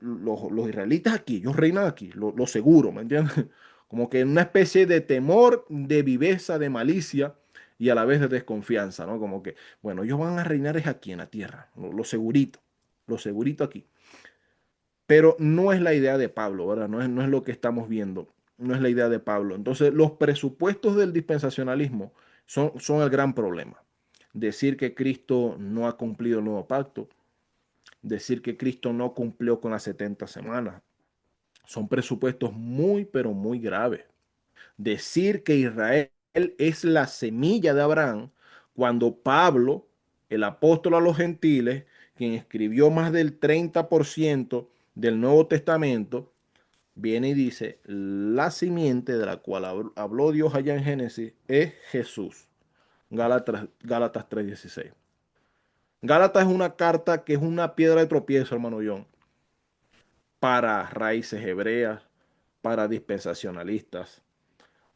Los israelitas aquí, ellos reinan aquí, lo seguro, ¿me entiendes? Como que en una especie de temor, de viveza, de malicia y a la vez de desconfianza, ¿no? Como que, bueno, ellos van a reinar es aquí en la tierra, lo segurito aquí. Pero no es la idea de Pablo, ¿verdad? No es lo que estamos viendo, no es la idea de Pablo. Entonces, los presupuestos del dispensacionalismo son el gran problema. Decir que Cristo no ha cumplido el nuevo pacto, decir que Cristo no cumplió con las 70 semanas, son presupuestos muy, pero muy graves. Decir que Israel es la semilla de Abraham, cuando Pablo, el apóstol a los gentiles, quien escribió más del 30% del Nuevo Testamento, viene y dice, la simiente de la cual habló Dios allá en Génesis es Jesús. Gálatas 3:16. Gálatas es una carta que es una piedra de tropiezo, hermano John, para raíces hebreas, para dispensacionalistas,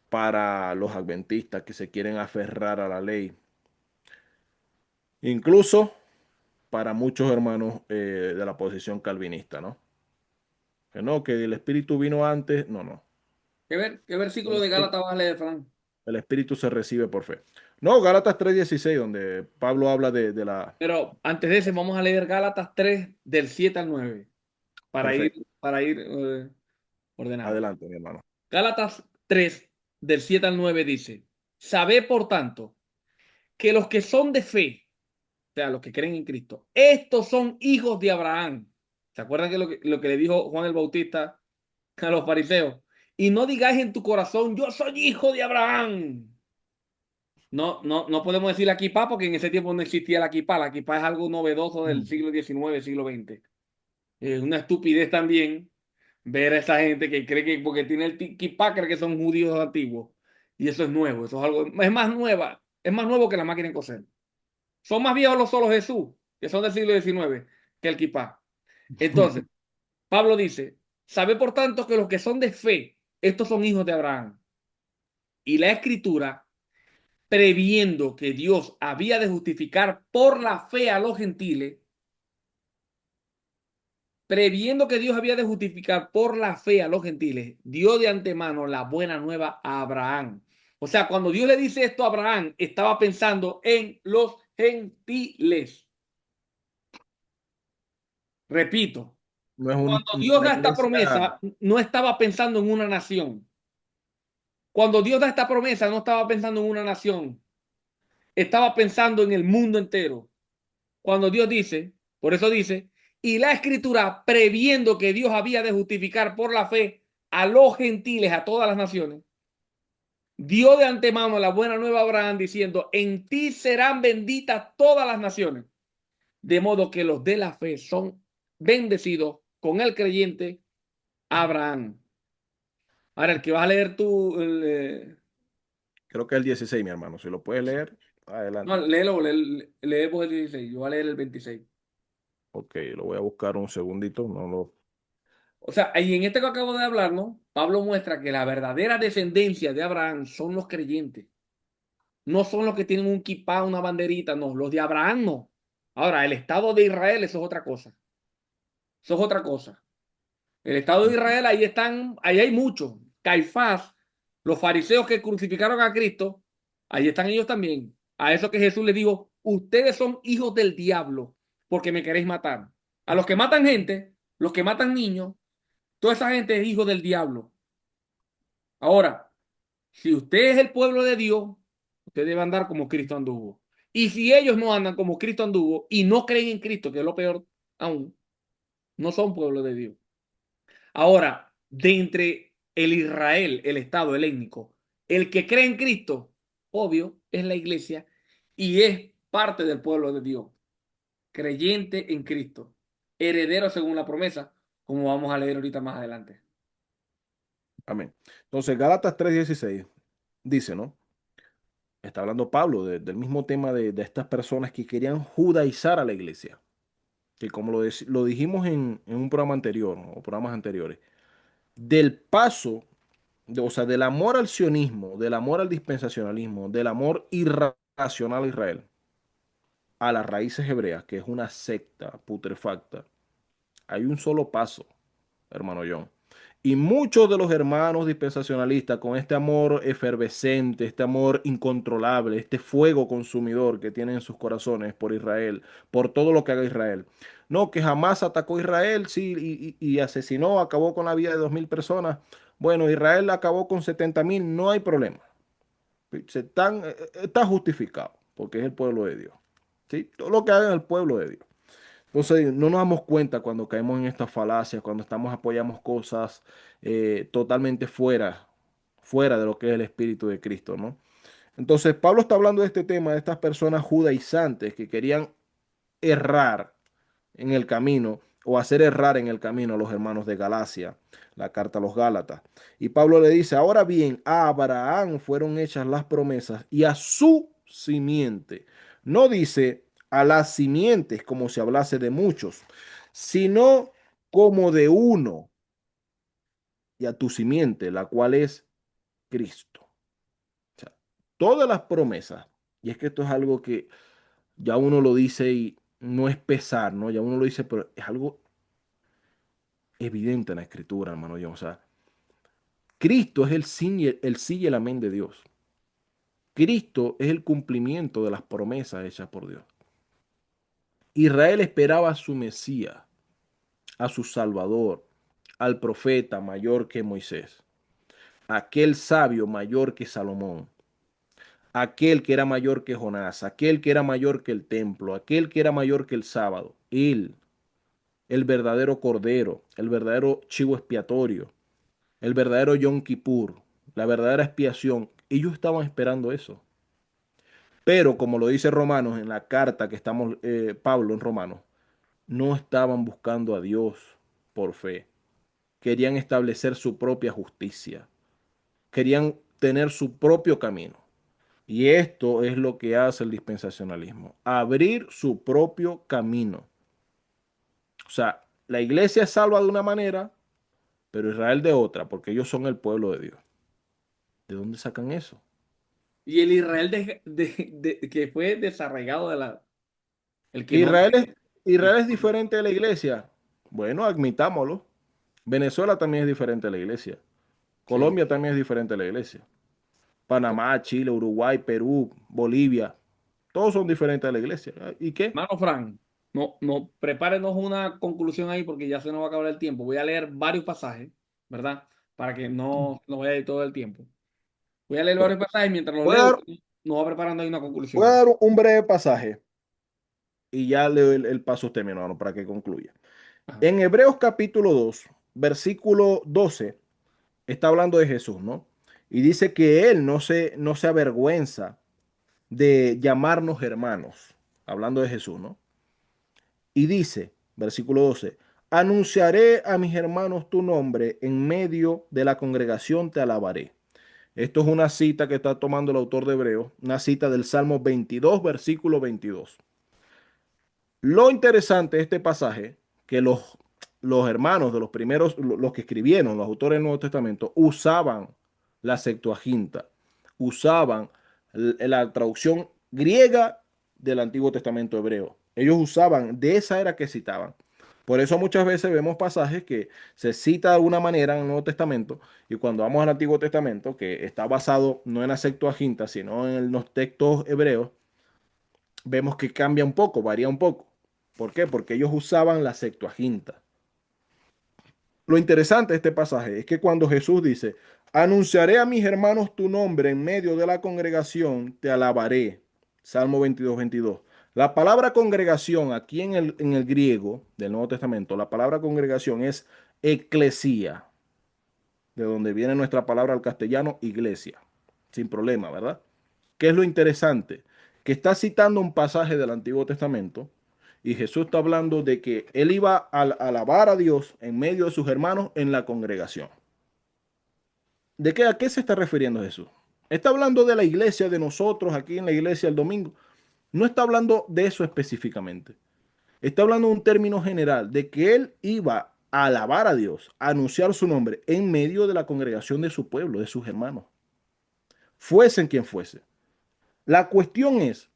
para los adventistas que se quieren aferrar a la ley, incluso para muchos hermanos de la posición calvinista, ¿no? Que no, que el Espíritu vino antes, no, no. ¿Qué El versículo de Espíritu, Gálatas vas a leer, Fran? el Espíritu se recibe por fe. No, Gálatas 3:16, donde Pablo habla de la... Pero antes de ese, vamos a leer Gálatas 3 del 7 al 9 Perfecto. para ir ordenado. Adelante, mi hermano. Gálatas 3 del 7 al 9 dice, sabed por tanto que los que son de fe, o sea, los que creen en Cristo, estos son hijos de Abraham. ¿Se acuerdan que lo que le dijo Juan el Bautista a los fariseos? Y no digáis en tu corazón, yo soy hijo de Abraham. No, no, no podemos decir la kipá porque en ese tiempo no existía la kipá. La kipá es algo novedoso del Mm. siglo XIX, siglo XX. Es una estupidez también ver a esa gente que cree que porque tiene el kipá cree que son judíos antiguos. Y eso es nuevo, eso es algo, es más nueva, es más nuevo que la máquina de coser. Son más viejos los solos Jesús, que son del siglo XIX, que el kipá. Entonces, Pablo dice, sabe por tanto que los que son de fe, estos son hijos de Abraham. Y la escritura previendo que Dios había de justificar por la fe a los gentiles, previendo que Dios había de justificar por la fe a los gentiles, dio de antemano la buena nueva a Abraham. O sea, cuando Dios le dice esto a Abraham, estaba pensando en los gentiles. Repito, No es cuando Dios la da esta iglesia, promesa, no estaba pensando en una nación. Cuando Dios da esta promesa, no estaba pensando en una nación, estaba pensando en el mundo entero. Cuando Dios dice, por eso dice, y la escritura previendo que Dios había de justificar por la fe a los gentiles, a todas las naciones, dio de antemano la buena nueva a Abraham diciendo, en ti serán benditas todas las naciones, de modo que los de la fe son bendecidos con el creyente Abraham. Ahora, el que vas a leer tú, creo que es el 16, mi hermano. Si lo puedes leer, no, adelante. léelo, lee vos el 16, yo voy a leer el 26. Ok, lo voy a buscar un segundito. No lo... O sea, y en este que acabo de hablar, ¿no? Pablo muestra que la verdadera descendencia de Abraham son los creyentes. No son los que tienen un kipá, una banderita, no. Los de Abraham no. Ahora, el Estado de Israel, eso es otra cosa. Eso es otra cosa. El Estado de Israel, ahí están, ahí hay muchos. Caifás, los fariseos que crucificaron a Cristo, ahí están ellos también. A eso que Jesús les dijo, ustedes son hijos del diablo porque me queréis matar. A los que matan gente, los que matan niños, toda esa gente es hijo del diablo. Ahora, si usted es el pueblo de Dios, usted debe andar como Cristo anduvo. Y si ellos no andan como Cristo anduvo y no creen en Cristo, que es lo peor aún, no son pueblo de Dios. Ahora, de entre el Israel, el Estado helénico, el que cree en Cristo, obvio, es la iglesia y es parte del pueblo de Dios, creyente en Cristo, heredero según la promesa, como vamos a leer ahorita más adelante. Amén. Entonces, Gálatas 3:16 dice, ¿no? está hablando Pablo del mismo tema de estas personas que querían judaizar a la iglesia, que como lo dijimos en un programa anterior, ¿no? O programas anteriores, del paso, o sea, del amor al sionismo, del amor al dispensacionalismo, del amor irracional a Israel, a las raíces hebreas, que es una secta putrefacta, hay un solo paso, hermano John. Y muchos de los hermanos dispensacionalistas, con este amor efervescente, este amor incontrolable, este fuego consumidor que tienen en sus corazones por Israel, por todo lo que haga Israel. No, que jamás atacó a Israel, sí, y asesinó, acabó con la vida de 2000 personas. Bueno, Israel acabó con 70.000, no hay problema. Está justificado, porque es el pueblo de Dios. ¿Sí? Todo lo que haga el pueblo de Dios. Entonces, no nos damos cuenta cuando caemos en estas falacias, cuando apoyamos cosas totalmente fuera de lo que es el Espíritu de Cristo, ¿no? Entonces, Pablo está hablando de este tema, de estas personas judaizantes que querían errar en el camino o hacer errar en el camino a los hermanos de Galacia, la carta a los Gálatas. Y Pablo le dice, ahora bien, a Abraham fueron hechas las promesas y a su simiente. No dice a las simientes como si hablase de muchos, sino como de uno y a tu simiente, la cual es Cristo. O sea, todas las promesas, y es que esto es algo que ya uno lo dice y no es pesar, ¿no? Ya uno lo dice, pero es algo evidente en la escritura, hermano John. O sea, Cristo es el sí y el amén de Dios. Cristo es el cumplimiento de las promesas hechas por Dios. Israel esperaba a su Mesías, a su Salvador, al profeta mayor que Moisés, aquel sabio mayor que Salomón, aquel que era mayor que Jonás, aquel que era mayor que el templo, aquel que era mayor que el sábado. Él, el verdadero cordero, el verdadero chivo expiatorio, el verdadero Yom Kippur, la verdadera expiación. Ellos estaban esperando eso. Pero como lo dice Romanos en la carta que estamos, Pablo en Romanos, no estaban buscando a Dios por fe. Querían establecer su propia justicia. Querían tener su propio camino. Y esto es lo que hace el dispensacionalismo. Abrir su propio camino. O sea, la iglesia es salva de una manera, pero Israel de otra, porque ellos son el pueblo de Dios. ¿De dónde sacan eso? Y el Israel que fue desarraigado el que no, Israel es, el Israel que es no- diferente de la iglesia. Bueno, admitámoslo. Venezuela también es diferente de la iglesia. sí. Colombia también es diferente de la iglesia. Panamá, Chile, Uruguay, Perú, Bolivia. Todos son diferentes de la iglesia. ¿Y qué? Mano Fran, no, prepárenos una conclusión ahí porque ya se nos va a acabar el tiempo. Voy a leer varios pasajes, ¿verdad? Para que no nos vaya a ir todo el tiempo. Voy a leer Bueno, varios pasajes mientras los voy a leo, dar, usted nos va preparando ahí una voy a conclusión. dar un breve pasaje y ya leo el paso a usted, mi hermano, para que concluya. Ajá. En Hebreos capítulo 2, versículo 12, está hablando de Jesús, ¿no? Y dice que él no se avergüenza de llamarnos hermanos, hablando de Jesús, ¿no? Y dice, versículo 12, anunciaré a mis hermanos tu nombre, en medio de la congregación te alabaré. Esto es una cita que está tomando el autor de Hebreos, una cita del Salmo 22, versículo 22. Lo interesante de este pasaje, que los hermanos de los primeros, los que escribieron, los autores del Nuevo Testamento, usaban la Septuaginta, usaban la traducción griega del Antiguo Testamento hebreo. Ellos usaban, de esa era que citaban. Por eso muchas veces vemos pasajes que se cita de alguna manera en el Nuevo Testamento y cuando vamos al Antiguo Testamento, que está basado no en la Septuaginta, sino en los textos hebreos, vemos que cambia un poco, varía un poco. ¿Por qué? Porque ellos usaban la Septuaginta. Lo interesante de este pasaje es que cuando Jesús dice, anunciaré a mis hermanos tu nombre en medio de la congregación, te alabaré. Salmo 22, 22. La palabra congregación aquí en el griego del Nuevo Testamento, la palabra congregación es eclesía, de donde viene nuestra palabra al castellano, iglesia. Sin problema, ¿verdad? ¿Qué es lo interesante? Que está citando un pasaje del Antiguo Testamento y Jesús está hablando de que él iba a alabar a Dios en medio de sus hermanos en la congregación. ¿A qué se está refiriendo Jesús? Está hablando de la iglesia de nosotros, aquí en la iglesia el domingo. No está hablando de eso específicamente. Está hablando de un término general, de que él iba a alabar a Dios, a anunciar su nombre en medio de la congregación de su pueblo, de sus hermanos, fuesen quien fuese. La cuestión es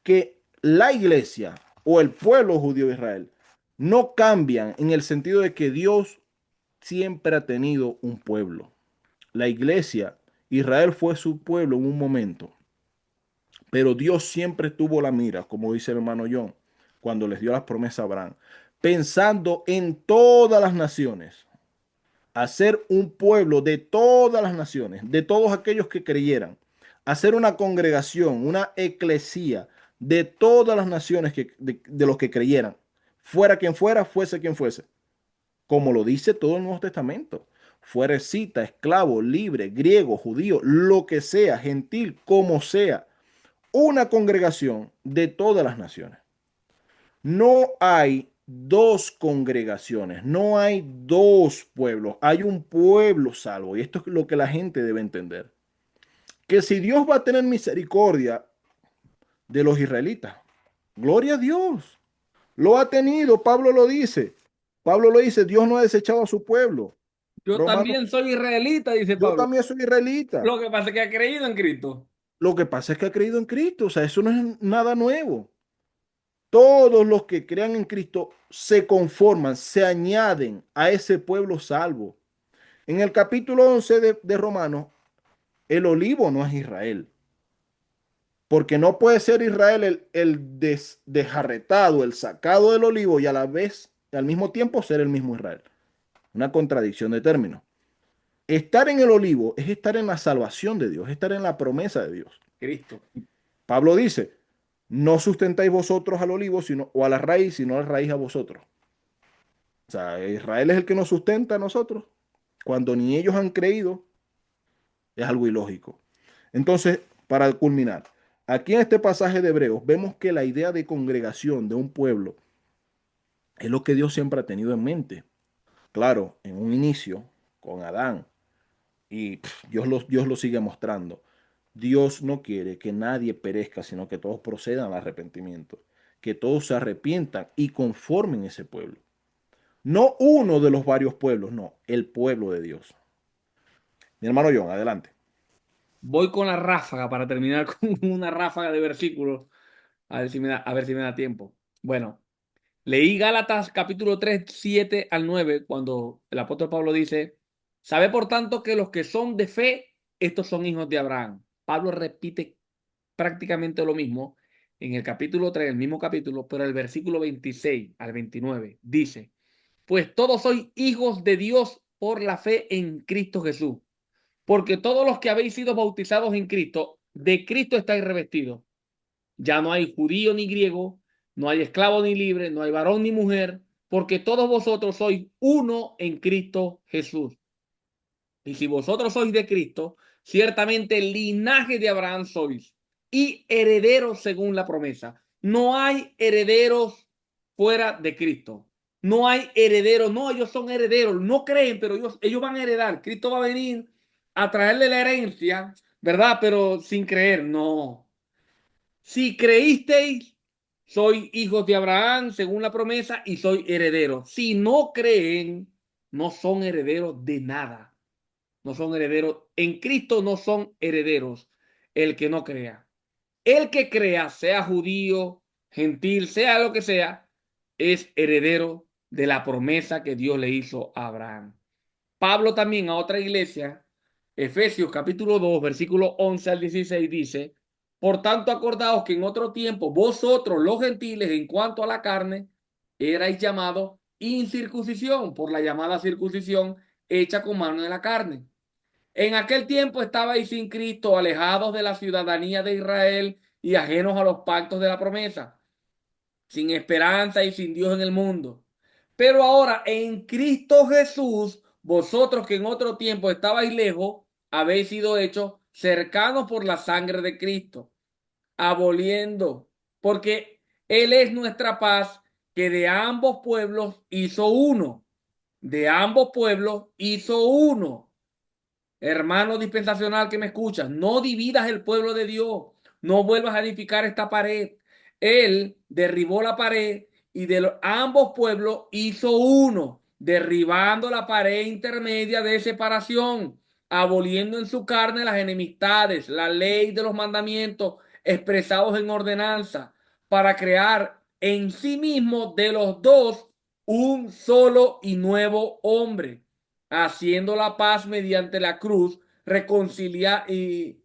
que la iglesia o el pueblo judío de Israel no cambian en el sentido de que Dios siempre ha tenido un pueblo. La iglesia, Israel fue su pueblo en un momento, pero Dios siempre tuvo la mira, como dice el hermano John, cuando les dio las promesas a Abraham, pensando en todas las naciones, hacer un pueblo de todas las naciones, de todos aquellos que creyeran, hacer una congregación, una eclesía de todas las naciones de los que creyeran, fuera quien fuera, fuese quien fuese, como lo dice todo el Nuevo Testamento. Fuera escita, esclavo, libre, griego, judío, lo que sea, gentil, como sea, una congregación de todas las naciones. No hay dos congregaciones, no hay dos pueblos, hay un pueblo salvo. Y esto es lo que la gente debe entender. Que si Dios va a tener misericordia de los israelitas, gloria a Dios. Lo ha tenido, Pablo lo dice. Pablo lo dice, Dios no ha desechado a su pueblo. Yo Romano, también soy israelita, dice yo Pablo. también soy israelita. Lo que pasa es que ha creído en Cristo. Lo que pasa es que ha creído en Cristo, o sea, eso no es nada nuevo. Todos los que crean en Cristo se conforman, se añaden a ese pueblo salvo. En el capítulo 11 de Romanos, el olivo no es Israel, porque no puede ser Israel el desjarretado, el sacado del olivo y a la vez, al mismo tiempo, ser el mismo Israel. Una contradicción de términos. Estar en el olivo es estar en la salvación de Dios, es estar en la promesa de Dios. Cristo. Pablo dice, no sustentáis vosotros al olivo sino, o a la raíz, sino a la raíz a vosotros. O sea, Israel es el que nos sustenta a nosotros. Cuando ni ellos han creído, es algo ilógico. Entonces, para culminar, aquí en este pasaje de Hebreos vemos que la idea de congregación de un pueblo es lo que Dios siempre ha tenido en mente. Claro, en un inicio, con Adán, y Dios lo sigue mostrando. Dios no quiere que nadie perezca, sino que todos procedan al arrepentimiento, que todos se arrepientan y conformen ese pueblo. No uno de los varios pueblos, no, el pueblo de Dios. Mi hermano John, adelante. Voy con la ráfaga para terminar con una ráfaga de versículos. A ver si me da tiempo. Bueno, leí Gálatas capítulo 3 7 al 9 cuando el apóstol Pablo dice, sabe por tanto que los que son de fe, estos son hijos de Abraham. Pablo repite prácticamente lo mismo en el capítulo 3, el mismo capítulo, pero el versículo 26 al 29 dice, pues todos sois hijos de Dios por la fe en Cristo Jesús. Porque todos los que habéis sido bautizados en Cristo, de Cristo estáis revestidos. Ya no hay judío ni griego, no hay esclavo ni libre, no hay varón ni mujer, porque todos vosotros sois uno en Cristo Jesús. Y si vosotros sois de Cristo, ciertamente el linaje de Abraham sois y herederos según la promesa. No hay herederos fuera de Cristo. No hay herederos, no, ellos son herederos, no creen, pero ellos van a heredar. Cristo va a venir a traerle la herencia, ¿verdad? Pero sin creer, no. Si creísteis, soy hijos de Abraham según la promesa y soy heredero. Si no creen, no son herederos de nada. No son herederos. En Cristo no son herederos el que no crea. El que crea, sea judío, gentil, sea lo que sea, es heredero de la promesa que Dios le hizo a Abraham. Pablo también a otra iglesia, Efesios capítulo 2, versículo 11 al 16 dice, por tanto acordaos que en otro tiempo vosotros los gentiles en cuanto a la carne erais llamados incircuncisión por la llamada circuncisión hecha con mano de la carne. En aquel tiempo estabais sin Cristo, alejados de la ciudadanía de Israel y ajenos a los pactos de la promesa, sin esperanza y sin Dios en el mundo. Pero ahora en Cristo Jesús, vosotros que en otro tiempo estabais lejos, habéis sido hechos cercanos por la sangre de Cristo, aboliendo, porque Él es nuestra paz, que de ambos pueblos hizo uno. De ambos pueblos hizo uno. Hermano dispensacional que me escuchas, no dividas el pueblo de Dios, no vuelvas a edificar esta pared. Él derribó la pared y de ambos pueblos hizo uno, derribando la pared intermedia de separación, aboliendo en su carne las enemistades, la ley de los mandamientos expresados en ordenanza, para crear en sí mismo de los dos un solo y nuevo hombre, haciendo la paz mediante la cruz, reconciliar y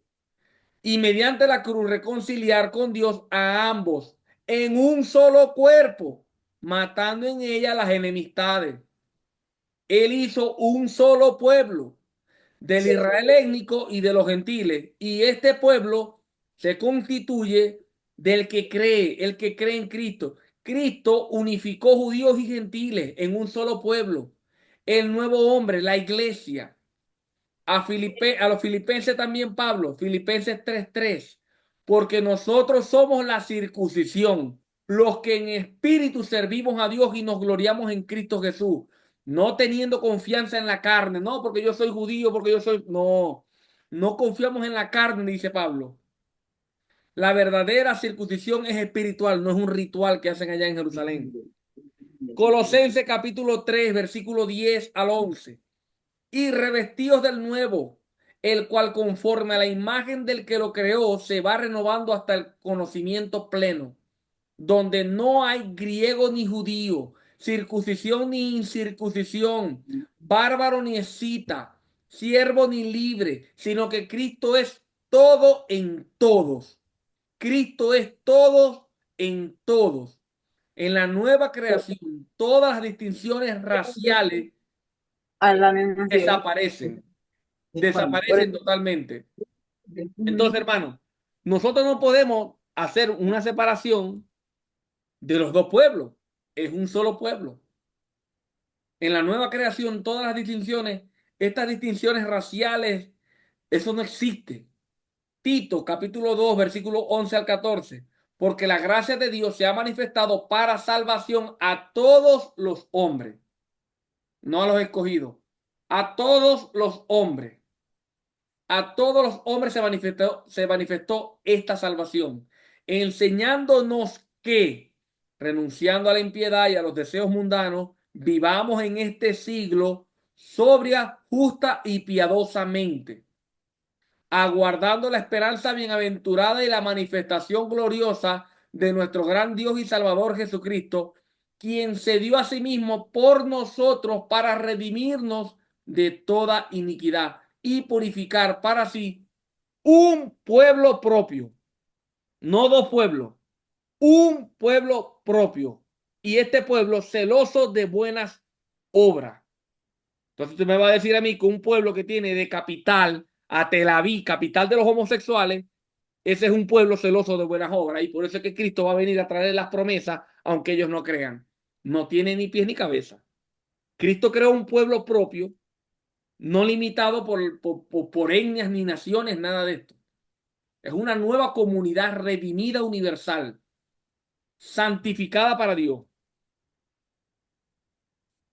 mediante la cruz reconciliar con Dios a ambos en un solo cuerpo, matando en ella las enemistades. Él hizo un solo pueblo del Israel étnico y de los gentiles, y este pueblo se constituye del que cree, el que cree en Cristo. Cristo unificó judíos y gentiles en un solo pueblo. El nuevo hombre, la iglesia. A los filipenses también Pablo, Filipenses 3:3, porque nosotros somos la circuncisión, los que en espíritu servimos a Dios y nos gloriamos en Cristo Jesús, no teniendo confianza en la carne, no porque yo soy judío, porque yo soy, no, no confiamos en la carne, dice Pablo. La verdadera circuncisión es espiritual, no es un ritual que hacen allá en Jerusalén. Colosenses capítulo 3, versículo 10 al 11, y revestidos del nuevo, el cual conforme a la imagen del que lo creó se va renovando hasta el conocimiento pleno, donde no hay griego ni judío, circuncisión ni incircuncisión, bárbaro ni escita, siervo ni libre, sino que Cristo es todo en todos. Cristo es todos en todos. En la nueva creación, todas las distinciones raciales A la misma ciudad. desaparecen. Por Desaparecen eso, totalmente. Entonces, hermano, nosotros no podemos hacer una separación de los dos pueblos. Es un solo pueblo. En la nueva creación, todas las distinciones, estas distinciones raciales, eso no existe. Tito, capítulo 2 versículo 11 al 14. Porque la gracia de Dios se ha manifestado para salvación a todos los hombres, no a los escogidos, a todos los hombres. A todos los hombres se manifestó esta salvación, enseñándonos que, renunciando a la impiedad y a los deseos mundanos, vivamos en este siglo sobria, justa y piadosamente, aguardando la esperanza bienaventurada y la manifestación gloriosa de nuestro gran Dios y Salvador Jesucristo, quien se dio a sí mismo por nosotros para redimirnos de toda iniquidad y purificar para sí un pueblo propio, no dos pueblos, un pueblo propio. Y este pueblo celoso de buenas obras. Entonces usted me va a decir a mí que un pueblo que tiene de capital a Tel Aviv, capital de los homosexuales, ese es un pueblo celoso de buenas obras. Y por eso es que Cristo va a venir a traer las promesas, aunque ellos no crean. No tiene ni pies ni cabeza. Cristo creó un pueblo propio, no limitado por etnias ni naciones, nada de esto. Es una nueva comunidad redimida universal, santificada para Dios.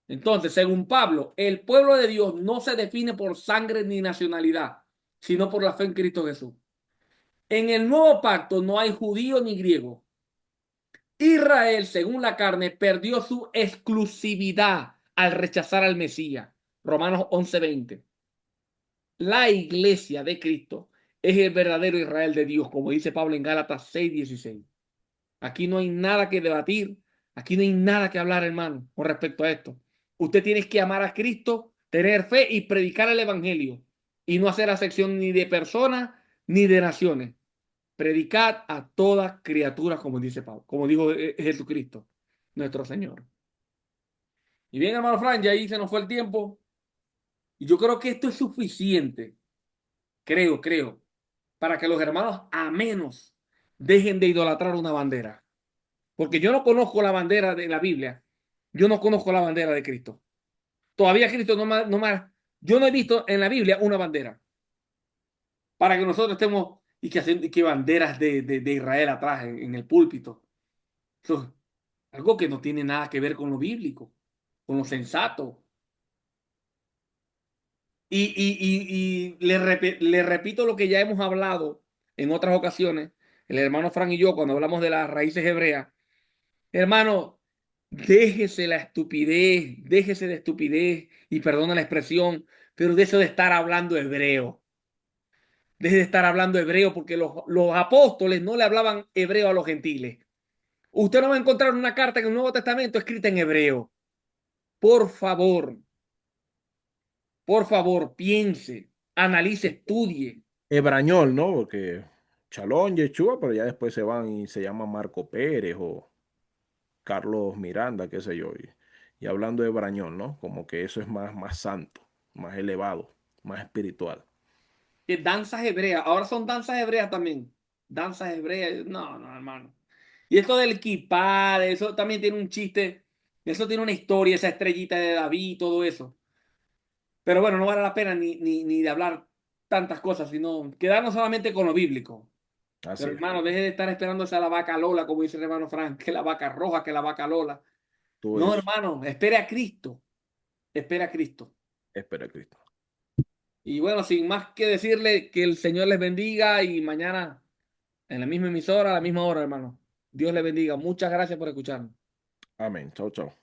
Entonces, según Pablo, el pueblo de Dios no se define por sangre ni nacionalidad, sino por la fe en Cristo Jesús. En el nuevo pacto no hay judío ni griego. Israel, según la carne, perdió su exclusividad al rechazar al Mesías. Romanos 11:20. La iglesia de Cristo es el verdadero Israel de Dios, como dice Pablo en Gálatas 6:16. Aquí no hay nada que debatir, aquí no hay nada que hablar, hermano, con respecto a esto. Usted tiene que amar a Cristo, tener fe y predicar el Evangelio y no hacer acepción ni de personas ni de naciones. Predicad a toda criatura, como dice Pablo, como dijo Jesucristo, nuestro Señor. Y bien, hermano Fran, ya ahí se nos fue el tiempo. Y yo creo que esto es suficiente, creo, para que los hermanos a menos dejen de idolatrar una bandera. Porque yo no conozco la bandera de la Biblia. Yo no conozco la bandera de Cristo. Todavía Cristo yo no he visto en la Biblia una bandera para que nosotros estemos y que banderas de Israel atrás en el púlpito. Eso es algo que no tiene nada que ver con lo bíblico, con lo sensato. Y le repito lo que ya hemos hablado en otras ocasiones, el hermano Frank y yo, cuando hablamos de las raíces hebreas. Hermano, déjese de estupidez, y perdona la expresión, pero de eso de estar hablando hebreo. Deje de estar hablando hebreo, porque los apóstoles no le hablaban hebreo a los gentiles. Usted no va a encontrar una carta en el Nuevo Testamento escrita en hebreo. Por favor, piense, analice, estudie. Ebrañol, ¿no? Porque Chalón, Yeshua, pero ya después se van y se llama Marco Pérez o Carlos Miranda, qué sé yo. Y hablando de Brañol, ¿no? Como que eso es más santo, más elevado, más espiritual. Que danzas hebreas, ahora son danzas hebreas también. Danzas hebreas, no, no, hermano. Y esto del kippah, eso también tiene un chiste, eso tiene una historia, esa estrellita de David, todo eso. Pero bueno, no vale la pena ni de hablar tantas cosas, sino quedarnos solamente con lo bíblico. Así Pero es. hermano, deje de estar esperándose a la vaca Lola, como dice el hermano Frank, que la vaca roja, que la vaca Lola. Todo No, eso. hermano, espere a Cristo, espere a Cristo. Espera, Cristo. Y bueno, sin más que decirle, que el Señor les bendiga, y mañana en la misma emisora, a la misma hora, hermano. Dios les bendiga. Muchas gracias por escucharnos. Amén. Chao, chao.